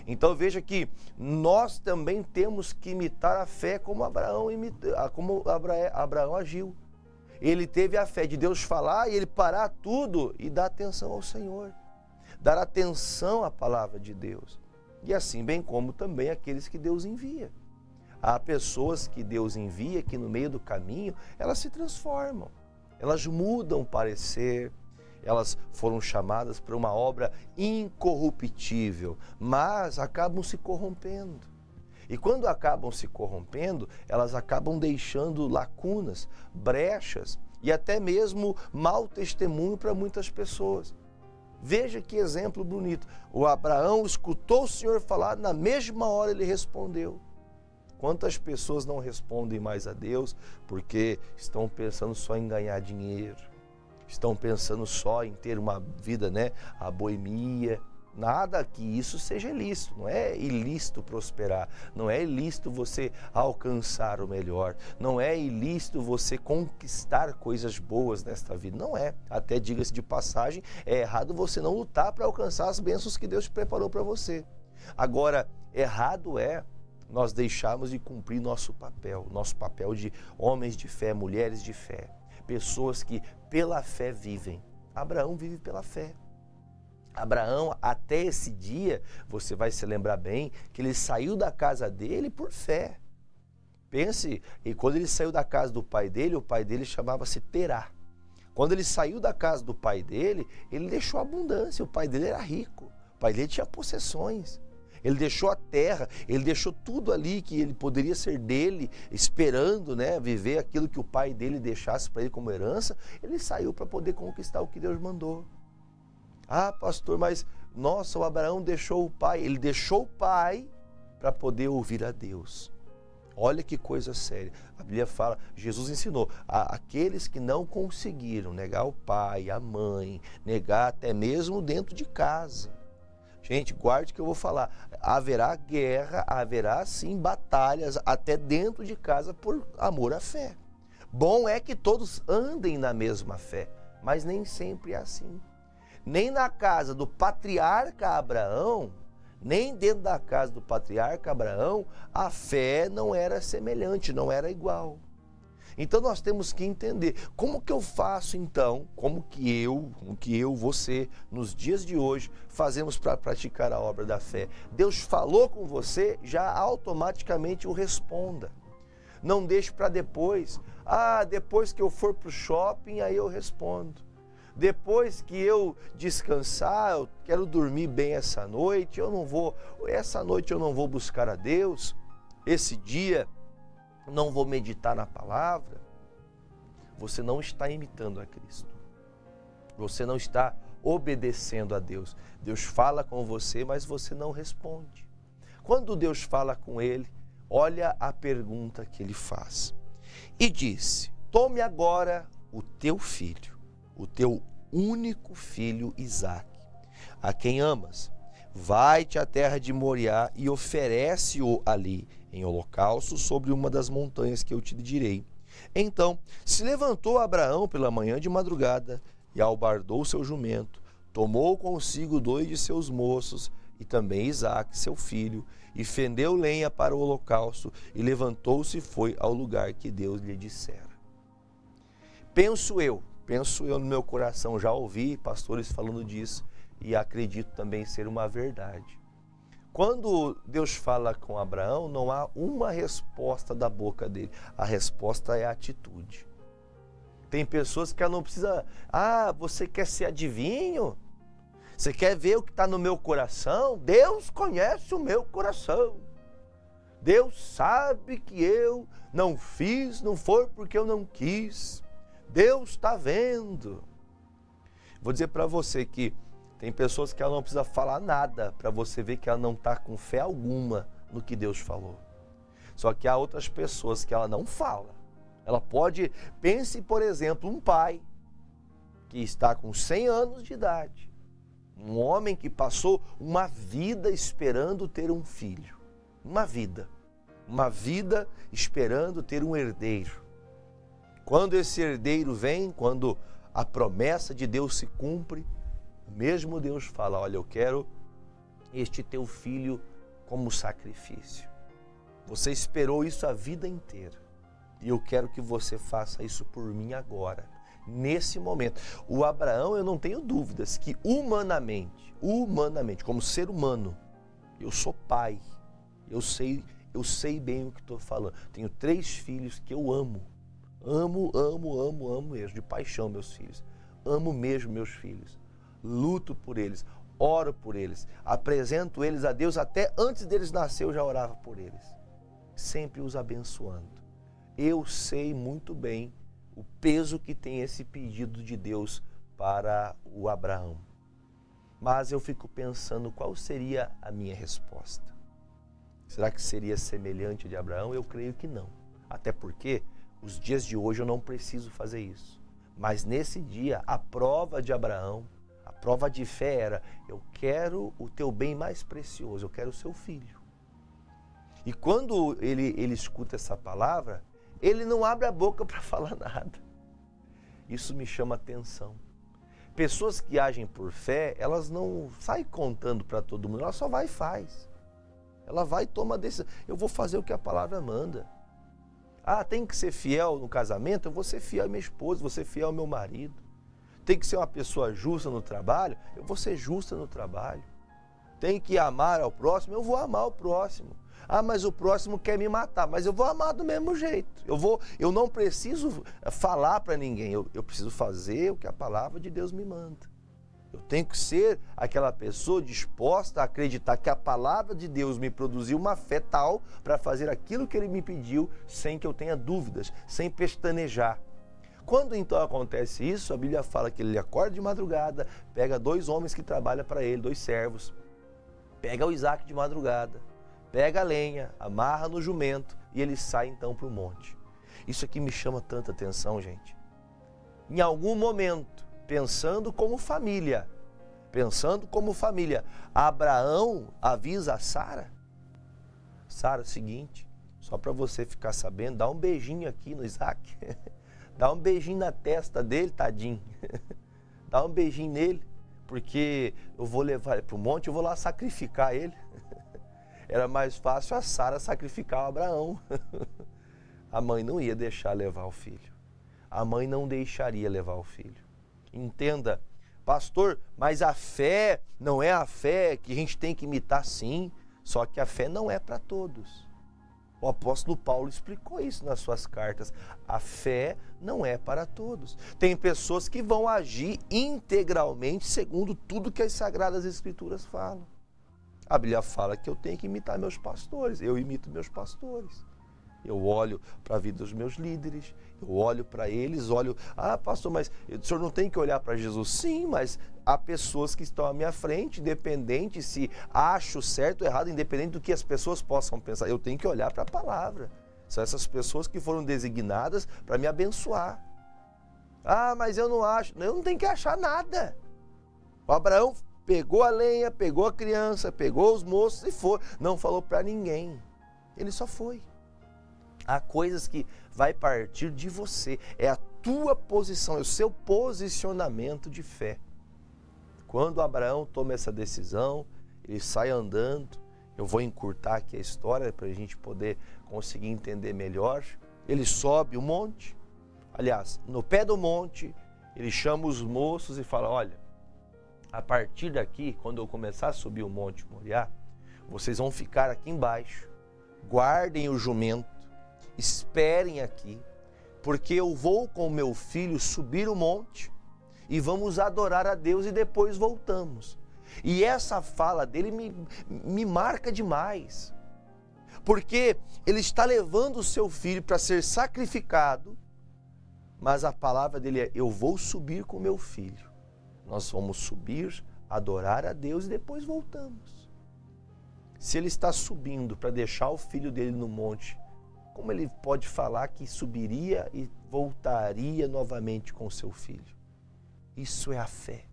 Então veja que nós também temos que imitar a fé como Abraão agiu. Ele teve a fé de Deus falar e ele parar tudo e dar atenção ao Senhor. Dar atenção à palavra de Deus. E assim, bem como também aqueles que Deus envia. Há pessoas que Deus envia que no meio do caminho elas se transformam. Elas mudam o parecer. Elas foram chamadas para uma obra incorruptível, mas acabam se corrompendo. E quando acabam se corrompendo, elas acabam deixando lacunas, brechas e até mesmo mau testemunho para muitas pessoas. Veja que exemplo bonito. O Abraão escutou o Senhor falar, na mesma hora ele respondeu. Quantas pessoas não respondem mais a Deus porque estão pensando só em ganhar dinheiro, estão pensando só em ter uma vida, a boemia. Nada que isso seja ilícito, não é ilícito prosperar, não é ilícito você alcançar o melhor, não é ilícito você conquistar coisas boas nesta vida, não é. Até diga-se de passagem, é errado você não lutar para alcançar as bênçãos que Deus preparou para você. Agora, errado é nós deixarmos de cumprir nosso papel de homens de fé, mulheres de fé, pessoas que pela fé vivem. Abraão vive pela fé. Abraão, até esse dia, você vai se lembrar bem, que ele saiu da casa dele por fé. Pense, e quando ele saiu da casa do pai dele, o pai dele chamava-se Terá. Quando ele saiu da casa do pai dele, ele deixou abundância, o pai dele era rico, o pai dele tinha possessões. Ele deixou a terra, ele deixou tudo ali que ele poderia ser dele, esperando, viver aquilo que o pai dele deixasse para ele como herança. Ele saiu para poder conquistar o que Deus mandou. Ah, pastor, mas nossa, o Abraão deixou o pai. Ele deixou o pai para poder ouvir a Deus. Olha que coisa séria. A Bíblia fala, Jesus ensinou, aqueles que não conseguiram negar o pai, a mãe, negar até mesmo dentro de casa. Gente, guarde o que eu vou falar. Haverá guerra, haverá sim batalhas até dentro de casa por amor à fé. Bom é que todos andem na mesma fé, mas nem sempre é assim. Nem na casa do patriarca Abraão, nem dentro da casa do patriarca Abraão, a fé não era semelhante, não era igual. Então nós temos que entender, como que eu faço então, como que eu, você, nos dias de hoje, fazemos para praticar a obra da fé? Deus falou com você, já automaticamente o responda. Não deixe para depois. Depois que eu for para o shopping, aí eu respondo. Depois que eu descansar, eu quero dormir bem essa noite, essa noite eu não vou buscar a Deus, esse dia não vou meditar na palavra. Você não está imitando a Cristo. Você não está obedecendo a Deus. Deus fala com você, mas você não responde. Quando Deus fala com ele, olha a pergunta que ele faz. E disse: tome agora o teu filho, o teu único filho Isaque, a quem amas, vai-te à terra de Moriá e oferece-o ali em holocausto sobre uma das montanhas que eu te direi. Então se levantou Abraão pela manhã de madrugada e albardou seu jumento, tomou consigo 2 de seus moços e também Isaque, seu filho, e fendeu lenha para o holocausto e levantou-se e foi ao lugar que Deus lhe dissera. Penso eu no meu coração, já ouvi pastores falando disso e acredito também ser uma verdade. Quando Deus fala com Abraão, não há uma resposta da boca dele. A resposta é a atitude. Tem pessoas que ela não precisa... Ah, você quer ser adivinho? Você quer ver o que está no meu coração? Deus conhece o meu coração. Deus sabe que eu não fiz, não foi porque eu não quis. Deus está vendo. Vou dizer para você que tem pessoas que ela não precisa falar nada para você ver que ela não está com fé alguma no que Deus falou. Só que há outras pessoas que ela não fala. Ela pode... Pense, por exemplo, um pai que está com 100 anos de idade. Um homem que passou uma vida esperando ter um filho. Uma vida esperando ter um herdeiro. Quando esse herdeiro vem, quando a promessa de Deus se cumpre, o mesmo Deus fala, olha, eu quero este teu filho como sacrifício. Você esperou isso a vida inteira e eu quero que você faça isso por mim agora, nesse momento. O Abraão, eu não tenho dúvidas que humanamente, como ser humano, eu sou pai, eu sei bem o que estou falando. Tenho 3 filhos que eu amo. Amo mesmo, de paixão meus filhos. Amo mesmo meus filhos. Luto por eles, oro por eles, apresento eles a Deus, até antes deles nascer eu já orava por eles. Sempre os abençoando. Eu sei muito bem o peso que tem esse pedido de Deus para o Abraão. Mas eu fico pensando qual seria a minha resposta. Será que seria semelhante de Abraão? Eu creio que não. Até porque os dias de hoje eu não preciso fazer isso. Mas nesse dia, a prova de Abraão, a prova de fé era, eu quero o teu bem mais precioso, eu quero o seu filho. E quando ele escuta essa palavra, ele não abre a boca para falar nada. Isso me chama atenção. Pessoas que agem por fé, elas não saem contando para todo mundo, ela só vai e faz. Ela vai e toma a decisão. Eu vou fazer o que a palavra manda. Ah, tem que ser fiel no casamento? Eu vou ser fiel à minha esposa, vou ser fiel ao meu marido. Tem que ser uma pessoa justa no trabalho? Eu vou ser justa no trabalho. Tem que amar ao próximo? Eu vou amar o próximo. Ah, mas o próximo quer me matar, mas eu vou amar do mesmo jeito. Eu não preciso falar para ninguém, eu preciso fazer o que a palavra de Deus me manda. Eu tenho que ser aquela pessoa disposta a acreditar que a palavra de Deus me produziu uma fé tal para fazer aquilo que Ele me pediu sem que eu tenha dúvidas, sem pestanejar. Quando então acontece isso, a Bíblia fala que ele acorda de madrugada, pega 2 homens que trabalham para ele, 2 servos, pega o Isaac de madrugada, pega a lenha, amarra no jumento e ele sai então para o monte. Isso aqui me chama tanta atenção, gente. Em algum momento, pensando como família, Abraão avisa a Sara, Sara, seguinte, só para você ficar sabendo, dá um beijinho aqui no Isaac, dá um beijinho na testa dele, tadinho, dá um beijinho nele, porque eu vou levar ele para o monte, eu vou lá sacrificar ele. Era mais fácil a Sara sacrificar o Abraão. A mãe não ia deixar levar o filho. A mãe não deixaria levar o filho. Entenda, pastor, mas a fé não é a fé que a gente tem que imitar, sim, só que a fé não é para todos. O apóstolo Paulo explicou isso nas suas cartas. A fé não é para todos. Tem pessoas que vão agir integralmente segundo tudo que as Sagradas Escrituras falam. A Bíblia fala que eu tenho que imitar meus pastores. Eu imito meus pastores. Eu olho para a vida dos meus líderes, eu olho para eles, pastor, mas o senhor não tem que olhar para Jesus? Sim, mas há pessoas que estão à minha frente, independente se acho certo ou errado, independente do que as pessoas possam pensar, eu tenho que olhar para a palavra. São essas pessoas que foram designadas para me abençoar. Ah, mas eu não acho. Eu não tenho que achar nada. O Abraão pegou a lenha, pegou a criança, pegou os moços e foi. Não falou para ninguém. Ele só foi. Há coisas que vai partir de você. É a tua posição, é o seu posicionamento de fé. Quando Abraão toma essa decisão, ele sai andando. Eu vou encurtar aqui a história para a gente poder conseguir entender melhor. Ele sobe o monte. Aliás, no pé do monte, ele chama os moços e fala, olha, a partir daqui, quando eu começar a subir o Monte Moriá, vocês vão ficar aqui embaixo, guardem o jumento, esperem aqui, porque eu vou com meu filho subir o monte e vamos adorar a Deus e depois voltamos. E essa fala dele me marca demais, porque ele está levando o seu filho para ser sacrificado, mas a palavra dele é: eu vou subir com meu filho. Nós vamos subir, adorar a Deus e depois voltamos. Se ele está subindo para deixar o filho dele no monte, como ele pode falar que subiria e voltaria novamente com o seu filho? Isso é a fé.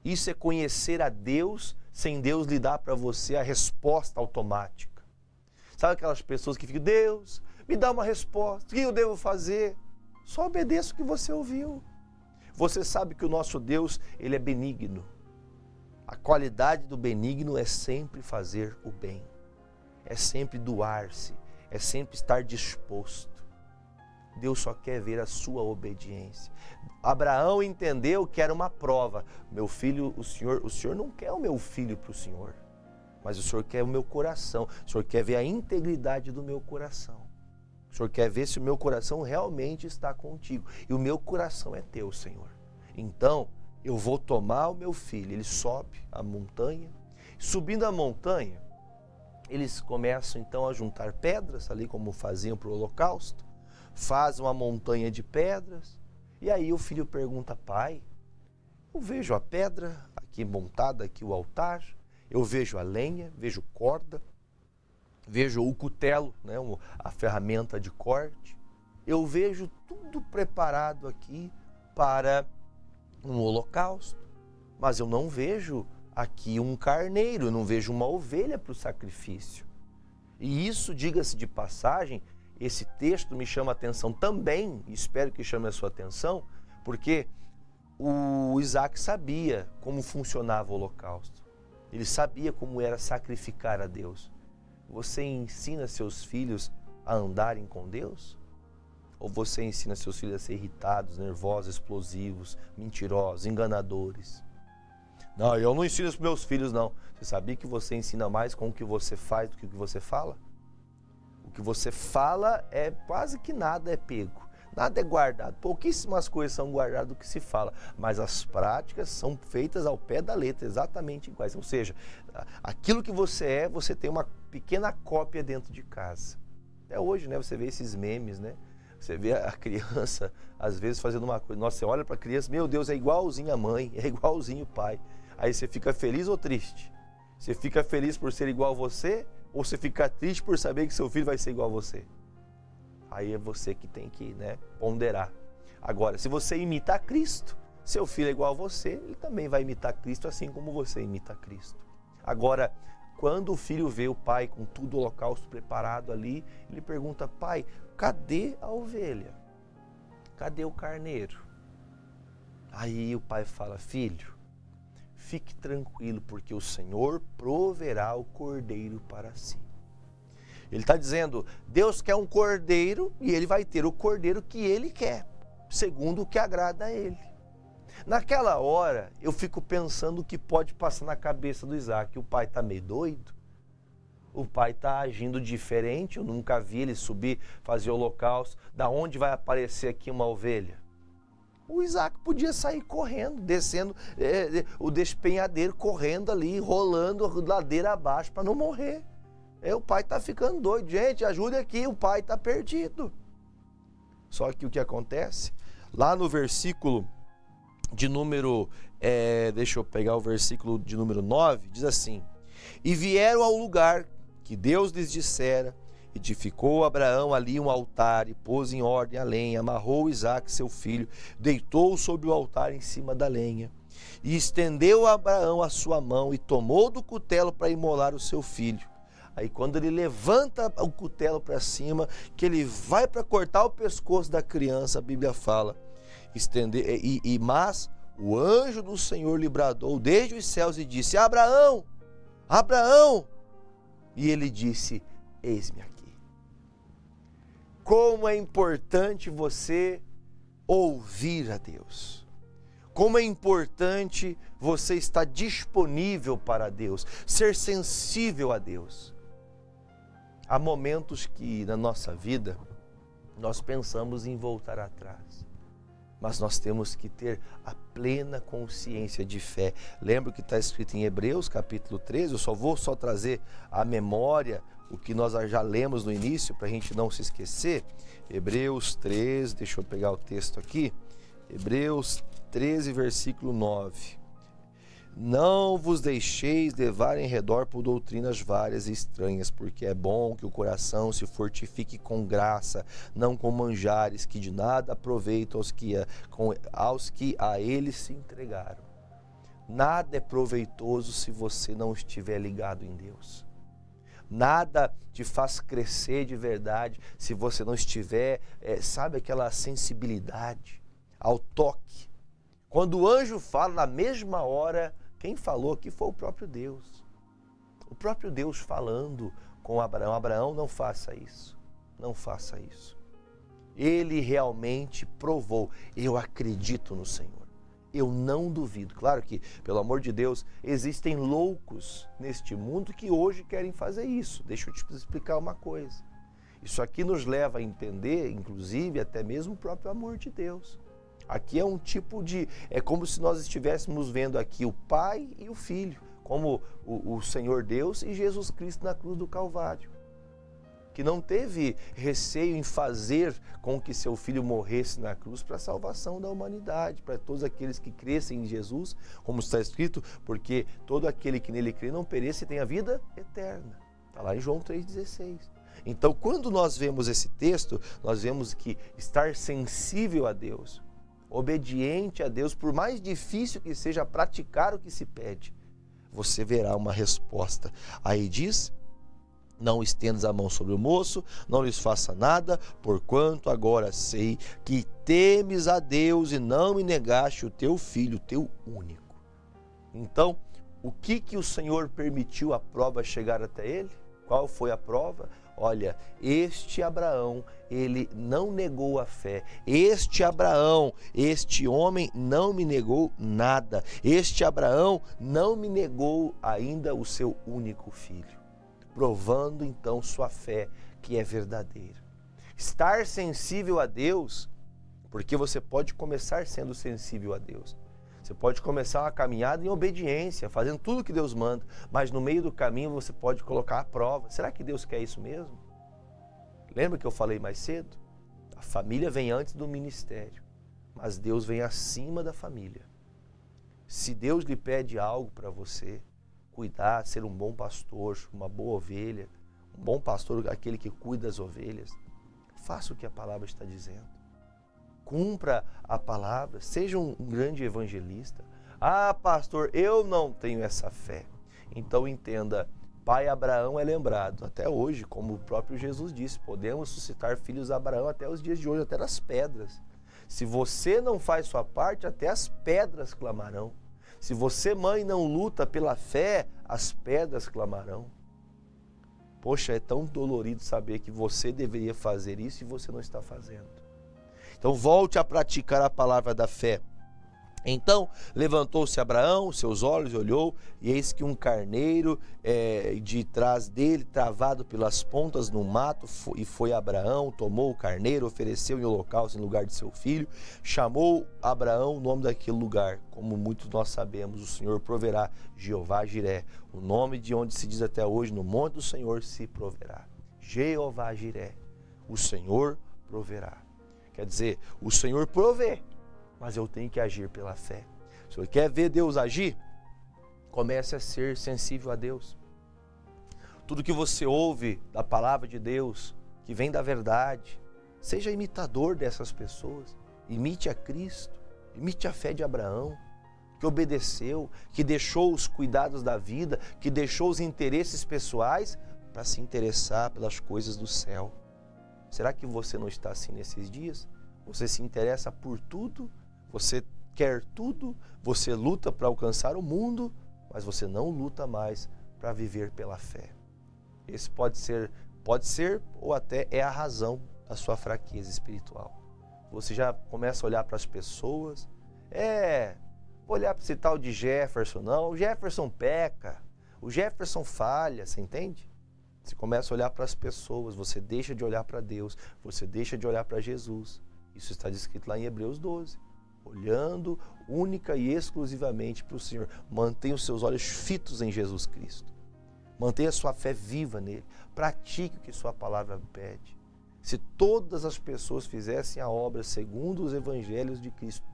Isso é conhecer a Deus sem Deus lhe dar para você a resposta automática. Sabe aquelas pessoas que ficam: Deus, me dá uma resposta, o que eu devo fazer? Só obedeça o que você ouviu. Você sabe que o nosso Deus, ele é benigno. A qualidade do benigno é sempre fazer o bem, é sempre doar-se, é sempre estar disposto. Deus só quer ver a sua obediência. Abraão entendeu que era uma prova. Meu filho, o Senhor não quer o meu filho para o Senhor, mas o Senhor quer o meu coração. O Senhor quer ver a integridade do meu coração. O Senhor quer ver se o meu coração realmente está contigo. E o meu coração é teu, Senhor. Então, eu vou tomar o meu filho. Ele sobe a montanha. Subindo a montanha, eles começam então a juntar pedras, ali como faziam para o holocausto. Fazem uma montanha de pedras. E aí o filho pergunta: pai, eu vejo a pedra aqui montada, aqui o altar. Eu vejo a lenha, vejo corda. Vejo o cutelo, né, a ferramenta de corte. Eu vejo tudo preparado aqui para um holocausto. Mas eu não vejo aqui um carneiro, eu não vejo uma ovelha para o sacrifício. E isso, diga-se de passagem, esse texto me chama a atenção também, espero que chame a sua atenção, porque o Isaac sabia como funcionava o holocausto. Ele sabia como era sacrificar a Deus. Você ensina seus filhos a andarem com Deus? Ou você ensina seus filhos a ser irritados, nervosos, explosivos, mentirosos, enganadores? Não, eu não ensino isso para meus filhos, não. Você sabia que você ensina mais com o que você faz do que o que você fala? O que você fala é quase que nada é pego, nada é guardado. Pouquíssimas coisas são guardadas do que se fala, mas as práticas são feitas ao pé da letra, exatamente iguais. Ou seja, aquilo que você é, você tem uma pequena cópia dentro de casa. Até hoje, né, você vê esses memes, né? Você vê a criança, às vezes, fazendo uma coisa. Nossa, você olha para a criança, meu Deus, é igualzinho a mãe, é igualzinho o pai. Aí você fica feliz ou triste? Você fica feliz por ser igual a você? Ou você fica triste por saber que seu filho vai ser igual a você? Aí é você que tem que, né, ponderar. Agora, se você imita a Cristo, seu filho é igual a você, ele também vai imitar Cristo assim como você imita Cristo. Agora, quando o filho vê o pai com tudo o holocausto preparado ali, ele pergunta: pai, cadê a ovelha? Cadê o carneiro? Aí o pai fala: filho, fique tranquilo, porque o Senhor proverá o cordeiro para si. Ele está dizendo: Deus quer um cordeiro e ele vai ter o cordeiro que ele quer, segundo o que agrada a ele. Naquela hora, eu fico pensando o que pode passar na cabeça do Isaac. O pai está meio doido? O pai está agindo diferente? Eu nunca vi ele subir, fazer holocausto. Da onde vai aparecer aqui uma ovelha? O Isaac podia sair correndo, descendo o despenhadeiro, correndo ali, rolando ladeira abaixo para não morrer. O pai está ficando doido. Gente, ajude aqui, o pai está perdido. Só que o que acontece? Lá no versículo de número, deixa eu pegar o versículo de número 9, diz assim: e vieram ao lugar que Deus lhes dissera, edificou Abraão ali um altar e pôs em ordem a lenha, amarrou Isaque seu filho, deitou-o sobre o altar em cima da lenha, e estendeu Abraão a sua mão e tomou do cutelo para imolar o seu filho. Aí quando ele levanta o cutelo para cima, que ele vai para cortar o pescoço da criança, a Bíblia fala: mas o anjo do Senhor lhe bradou desde os céus e disse: Abraão, Abraão! E ele disse: eis-me aqui. Como é importante você ouvir a Deus. Como é importante você estar disponível para Deus, ser sensível a Deus. Há momentos que na nossa vida nós pensamos em voltar atrás. Mas nós temos que ter a plena consciência de fé. Lembra o que está escrito em Hebreus, capítulo 13? Eu vou trazer à memória o que nós já lemos no início, para a gente não se esquecer. Hebreus 13, deixa eu pegar o texto aqui. Hebreus 13, versículo 9. Não vos deixeis levar em redor por doutrinas várias e estranhas, porque é bom que o coração se fortifique com graça, não com manjares, que de nada aproveitam aos que a eles se entregaram. Nada é proveitoso se você não estiver ligado em Deus. Nada te faz crescer de verdade se você não estiver, sabe, aquela sensibilidade ao toque. Quando o anjo fala, na mesma hora, quem falou aqui foi o próprio Deus. O próprio Deus falando com Abraão. Abraão, não faça isso. Não faça isso. Ele realmente provou. Eu acredito no Senhor. Eu não duvido. Claro que, pelo amor de Deus, existem loucos neste mundo que hoje querem fazer isso. Deixa eu te explicar uma coisa. Isso aqui nos leva a entender, inclusive, até mesmo o próprio amor de Deus. Aqui é um tipo de... É como se nós estivéssemos vendo aqui o Pai e o Filho, como o Senhor Deus e Jesus Cristo na cruz do Calvário, que não teve receio em fazer com que seu Filho morresse na cruz para a salvação da humanidade, para todos aqueles que crescem em Jesus, como está escrito, porque todo aquele que nele crê não pereça e tenha vida eterna. Está lá em João 3,16. Então, quando nós vemos esse texto, nós vemos que estar sensível a Deus, obediente a Deus, por mais difícil que seja praticar o que se pede, você verá uma resposta. Aí diz: não estendas a mão sobre o moço, não lhes faça nada, porquanto agora sei que temes a Deus e não me negaste o teu filho, teu único. Então, o que o Senhor permitiu a prova chegar até ele? Qual foi a prova? Olha, este Abraão, ele não negou a fé. Este Abraão, este homem não me negou nada. Este Abraão não me negou ainda o seu único filho. Provando então sua fé, que é verdadeira. Estar sensível a Deus, porque você pode começar sendo sensível a Deus. Você pode começar uma caminhada em obediência, fazendo tudo o que Deus manda, mas no meio do caminho você pode colocar a prova. Será que Deus quer isso mesmo? Lembra que eu falei mais cedo? A família vem antes do ministério, mas Deus vem acima da família. Se Deus lhe pede algo para você, cuidar, ser um bom pastor, uma boa ovelha, um bom pastor, aquele que cuida das ovelhas, faça o que a palavra está dizendo. Cumpra a palavra, seja um grande evangelista. Ah, pastor, eu não tenho essa fé. Então entenda, pai Abraão é lembrado até hoje, como o próprio Jesus disse, podemos suscitar filhos de Abraão até os dias de hoje, até das pedras. Se você não faz sua parte, até as pedras clamarão. Se você, mãe, não luta pela fé, as pedras clamarão. Poxa, é tão dolorido saber que você deveria fazer isso e você não está fazendo. Então volte a praticar a palavra da fé. Então levantou-se Abraão, seus olhos, olhou, e eis que um carneiro de trás dele, travado pelas pontas no mato, e foi Abraão, tomou o carneiro, ofereceu em holocausto em lugar de seu filho, chamou Abraão o nome daquele lugar, como muitos nós sabemos, o Senhor proverá, Jeová Jiré, o nome de onde se diz até hoje, no monte do Senhor se proverá. Jeová Jiré, o Senhor proverá. Quer dizer, o Senhor provê, mas eu tenho que agir pela fé. Se você quer ver Deus agir, comece a ser sensível a Deus. Tudo que você ouve da palavra de Deus, que vem da verdade, seja imitador dessas pessoas. Imite a Cristo, imite a fé de Abraão, que obedeceu, que deixou os cuidados da vida, que deixou os interesses pessoais para se interessar pelas coisas do céu. Será que você não está assim nesses dias? Você se interessa por tudo, você quer tudo, você luta para alcançar o mundo, mas você não luta mais para viver pela fé. Esse pode ser ou até é a razão da sua fraqueza espiritual. Você já começa a olhar para as pessoas, vou olhar para esse tal de Jefferson, não, o Jefferson peca, o Jefferson falha, você entende? Você começa a olhar para as pessoas, você deixa de olhar para Deus, você deixa de olhar para Jesus. Isso está descrito lá em Hebreus 12. Olhando única e exclusivamente para o Senhor. Mantenha os seus olhos fitos em Jesus Cristo. Mantenha a sua fé viva nele. Pratique o que sua palavra pede. Se todas as pessoas fizessem a obra segundo os evangelhos de Cristo,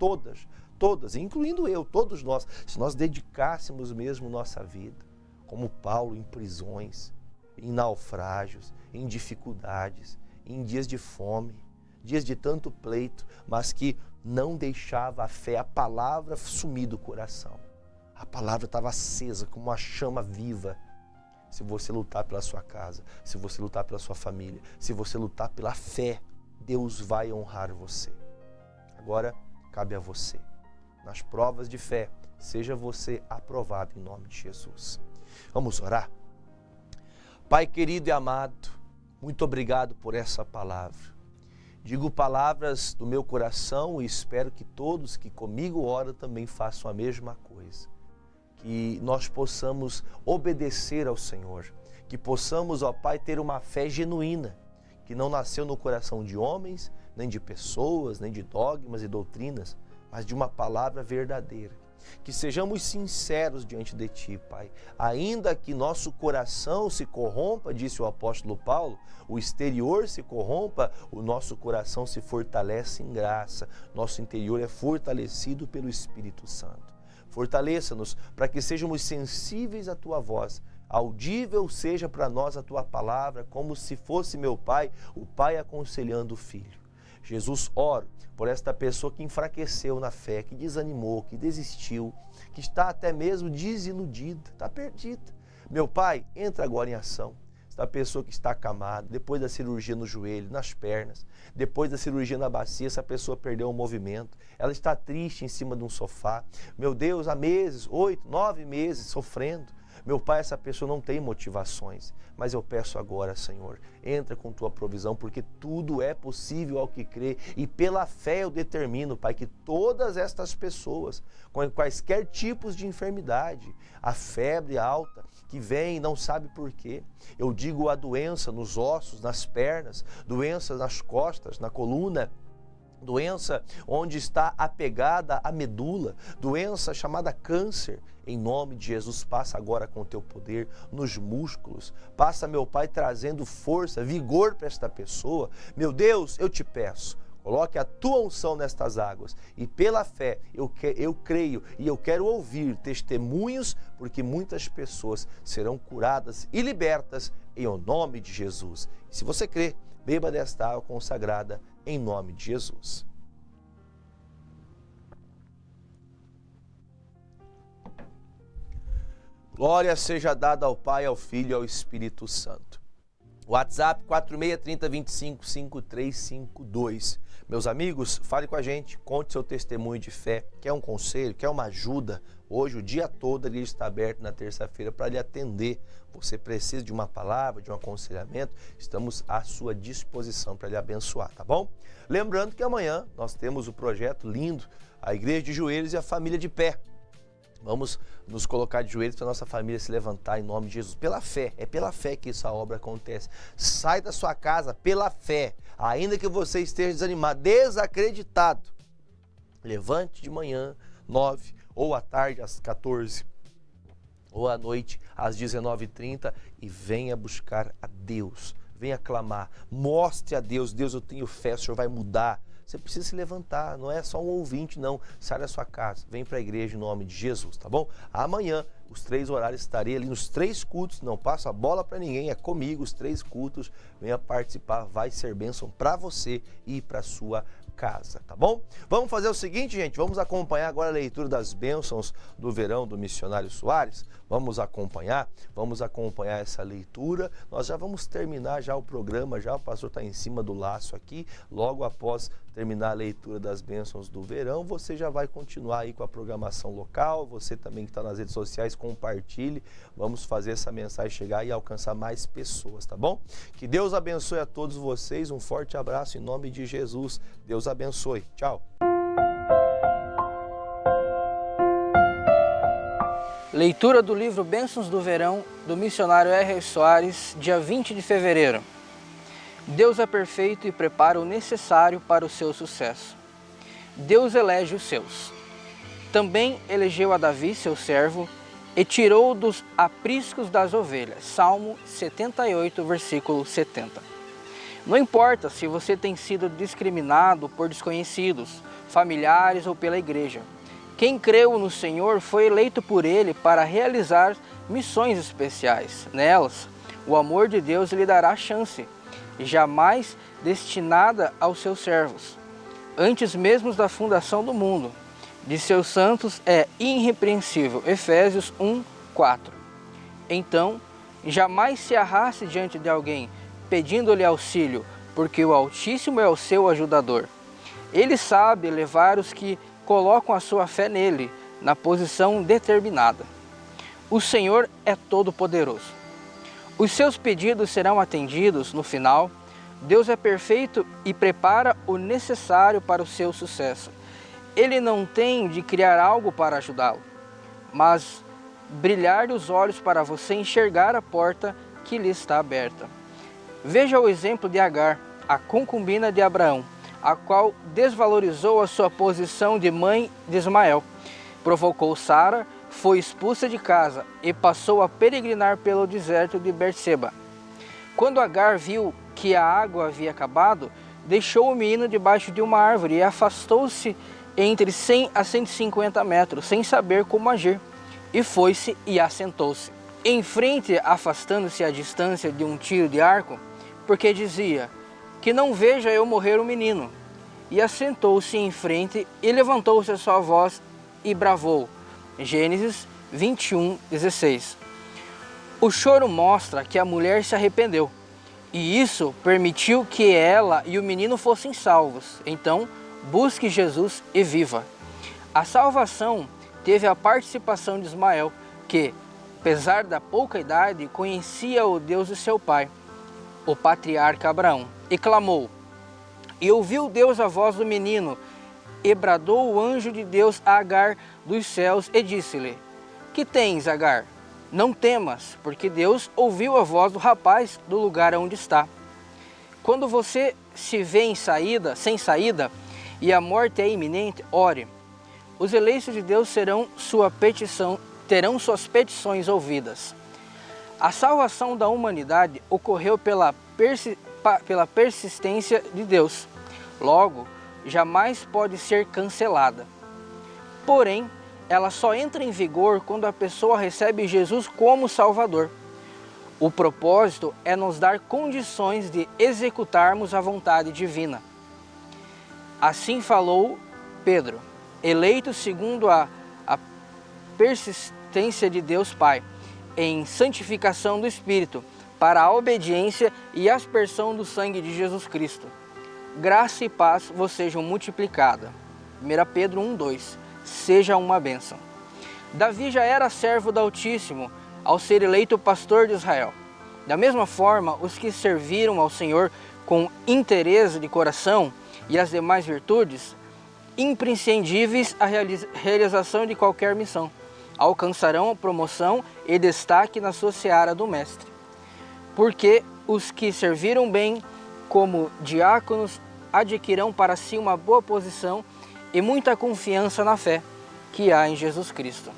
todas, incluindo eu, todos nós, se nós dedicássemos mesmo nossa vida, como Paulo, em prisões, em naufrágios, em dificuldades, em dias de fome, dias de tanto pleito, mas que não deixava a fé, a palavra sumir do coração. A palavra estava acesa como uma chama viva. Se você lutar pela sua casa, se você lutar pela sua família, se você lutar pela fé, Deus vai honrar você. Agora, cabe a você. Nas provas de fé, seja você aprovado em nome de Jesus. Vamos orar? Pai querido e amado, muito obrigado por essa palavra. Digo palavras do meu coração e espero que todos que comigo oram também façam a mesma coisa. Que nós possamos obedecer ao Senhor, que possamos, ó Pai, ter uma fé genuína, que não nasceu no coração de homens, nem de pessoas, nem de dogmas e doutrinas, mas de uma palavra verdadeira. Que sejamos sinceros diante de Ti, Pai. Ainda que nosso coração se corrompa, disse o apóstolo Paulo, o exterior se corrompa, o nosso coração se fortalece em graça. Nosso interior é fortalecido pelo Espírito Santo. Fortaleça-nos para que sejamos sensíveis à Tua voz. Audível seja para nós a Tua palavra, como se fosse meu Pai, o Pai aconselhando o Filho. Jesus, oro por esta pessoa que enfraqueceu na fé, que desanimou, que desistiu, que está até mesmo desiludida, está perdida. Meu Pai, entra agora em ação. Esta pessoa que está acamada, depois da cirurgia no joelho, nas pernas, depois da cirurgia na bacia, essa pessoa perdeu o movimento, ela está triste em cima de um sofá. Meu Deus, há meses, 8, 9 meses, sofrendo. Meu Pai, essa pessoa não tem motivações, mas eu peço agora, Senhor, entra com Tua provisão, porque tudo é possível ao que crê, e pela fé eu determino, Pai, que todas estas pessoas, com quaisquer tipos de enfermidade, a febre alta, que vem e não sabe por quê, eu digo a doença nos ossos, nas pernas, doença nas costas, na coluna, doença onde está apegada a medula, doença chamada câncer, em nome de Jesus, passa agora com o Teu poder nos músculos, passa, meu Pai, trazendo força, vigor para esta pessoa. Meu Deus, eu te peço, coloque a Tua unção nestas águas e pela fé eu creio e eu quero ouvir testemunhos, porque muitas pessoas serão curadas e libertas em nome de Jesus. E se você crê, beba desta água consagrada em nome de Jesus. Glória seja dada ao Pai, ao Filho e ao Espírito Santo. WhatsApp 4630255352. Meus amigos, fale com a gente, conte seu testemunho de fé, quer um conselho, quer uma ajuda. Hoje, o dia todo, ele está aberto na terça-feira para lhe atender. Você precisa de uma palavra, de um aconselhamento, estamos à sua disposição para lhe abençoar, tá bom? Lembrando que amanhã nós temos o projeto lindo, a Igreja de Joelhos e a Família de Pé. Vamos nos colocar de joelhos para a nossa família se levantar em nome de Jesus. Pela fé, é pela fé que essa obra acontece. Sai da sua casa pela fé, ainda que você esteja desanimado, desacreditado. Levante de manhã, 9, ou à tarde, às 14, ou à noite, às 19h30 e venha buscar a Deus. Venha clamar, mostre a Deus, Deus, eu tenho fé, o Senhor vai mudar. Você precisa se levantar, não é só um ouvinte, não. Sai da sua casa, vem para a igreja em nome de Jesus, tá bom? Amanhã, os 3 horários, estarei ali nos 3 cultos, não passo a bola para ninguém, é comigo, os 3 cultos. Venha participar, vai ser bênção para você e para sua casa, tá bom? Vamos fazer o seguinte, gente, vamos acompanhar agora a leitura das bênçãos do verão do missionário Soares. Vamos acompanhar essa leitura. Nós já vamos terminar já o programa, já o pastor está em cima do laço aqui. Logo após terminar a leitura das bênçãos do verão, você já vai continuar aí com a programação local. Você também que está nas redes sociais, compartilhe. Vamos fazer essa mensagem chegar e alcançar mais pessoas, tá bom? Que Deus abençoe a todos vocês. Um forte abraço em nome de Jesus. Deus abençoe. Tchau. Leitura do livro Bênçãos do Verão, do missionário R. Soares, dia 20 de fevereiro. Deus é perfeito e prepara o necessário para o seu sucesso. Deus elege os seus. Também elegeu a Davi, seu servo, e tirou dos apriscos das ovelhas. Salmo 78, versículo 70. Não importa se você tem sido discriminado por desconhecidos, familiares ou pela igreja. Quem creu no Senhor foi eleito por Ele para realizar missões especiais. Nelas, o amor de Deus lhe dará chance, jamais destinada aos seus servos. Antes mesmo da fundação do mundo, de seus santos é irrepreensível. Efésios 1, 4. Então, jamais se arraste diante de alguém, pedindo-lhe auxílio, porque o Altíssimo é o seu ajudador. Ele sabe levar os que colocam a sua fé nele, na posição determinada. O Senhor é todo-poderoso. Os seus pedidos serão atendidos no final. Deus é perfeito e prepara o necessário para o seu sucesso. Ele não tem de criar algo para ajudá-lo, mas brilhar os olhos para você enxergar a porta que lhe está aberta. Veja o exemplo de Agar, a concubina de Abraão, a qual desvalorizou a sua posição de mãe de Ismael. Provocou Sara, foi expulsa de casa e passou a peregrinar pelo deserto de Berseba. Quando Agar viu que a água havia acabado, deixou o menino debaixo de uma árvore e afastou-se entre 100 a 150 metros, sem saber como agir. E foi-se e assentou-se. Em frente, afastando-se à distância de um tiro de arco, porque dizia: que não veja eu morrer o menino. E assentou-se em frente e levantou-se a sua voz e bravou. Gênesis 21, 16. O choro mostra que a mulher se arrependeu, e isso permitiu que ela e o menino fossem salvos. Então, busque Jesus e viva. A salvação teve a participação de Ismael, que, apesar da pouca idade, conhecia o Deus de seu pai, o patriarca Abraão, e clamou. E ouviu Deus a voz do menino, e bradou o anjo de Deus a Agar dos céus, e disse-lhe: que tens, Agar? Não temas, porque Deus ouviu a voz do rapaz do lugar onde está. Quando você se vê sem saída, e a morte é iminente, ore. Os eleitos de Deus terão suas petições ouvidas. A salvação da humanidade ocorreu pela persistência de Deus. Logo, jamais pode ser cancelada. Porém, ela só entra em vigor quando a pessoa recebe Jesus como Salvador. O propósito é nos dar condições de executarmos a vontade divina. Assim falou Pedro, eleito segundo a persistência de Deus Pai, em santificação do Espírito, para a obediência e aspersão do sangue de Jesus Cristo. Graça e paz vos sejam multiplicadas. 1 Pedro 1:2. Seja uma bênção. Davi já era servo do Altíssimo ao ser eleito pastor de Israel. Da mesma forma, os que serviram ao Senhor com interesse de coração e as demais virtudes, imprescindíveis à realização de qualquer missão, alcançarão promoção e destaque na sua seara do Mestre. Porque os que serviram bem como diáconos adquirirão para si uma boa posição e muita confiança na fé que há em Jesus Cristo.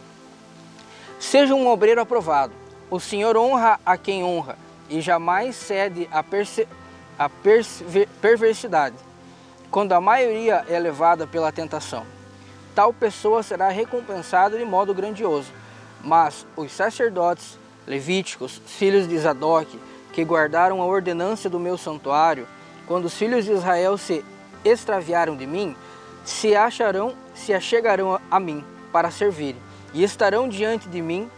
Seja um obreiro aprovado. O Senhor honra a quem honra e jamais cede à perversidade, quando a maioria é levada pela tentação. Tal pessoa será recompensada de modo grandioso. Mas os sacerdotes levíticos, filhos de Zadok, que guardaram a ordenança do meu santuário, quando os filhos de Israel se extraviaram de mim, se achegarão a mim para servir, e estarão diante de mim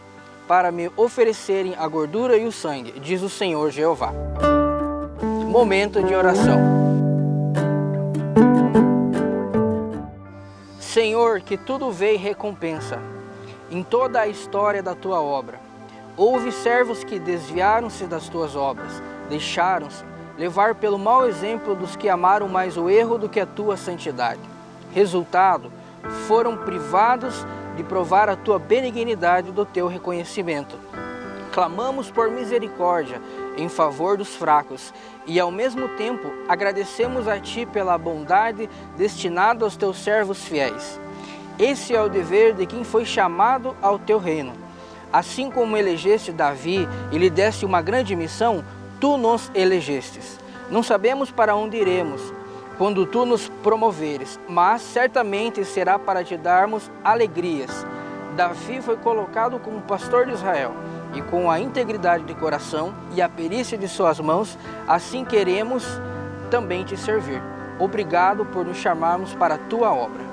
para me oferecerem a gordura e o sangue, diz o Senhor Jeová. Momento de oração. Senhor, que tudo vê e recompensa em toda a história da tua obra. Houve servos que desviaram-se das tuas obras, deixaram-se levar pelo mau exemplo dos que amaram mais o erro do que a tua santidade. Resultado, foram privados de provar a tua benignidade do teu reconhecimento. clamamos por misericórdia em favor dos fracos e, ao mesmo tempo, agradecemos a Ti pela bondade destinada aos Teus servos fiéis. Esse é o dever de quem foi chamado ao Teu reino. Assim como elegeste Davi e lhe deste uma grande missão, Tu nos elegestes. Não sabemos para onde iremos quando Tu nos promoveres, mas certamente será para Te darmos alegrias. Davi foi colocado como pastor de Israel, e com a integridade de coração e a perícia de suas mãos, assim queremos também Te servir. Obrigado por nos chamarmos para a Tua obra.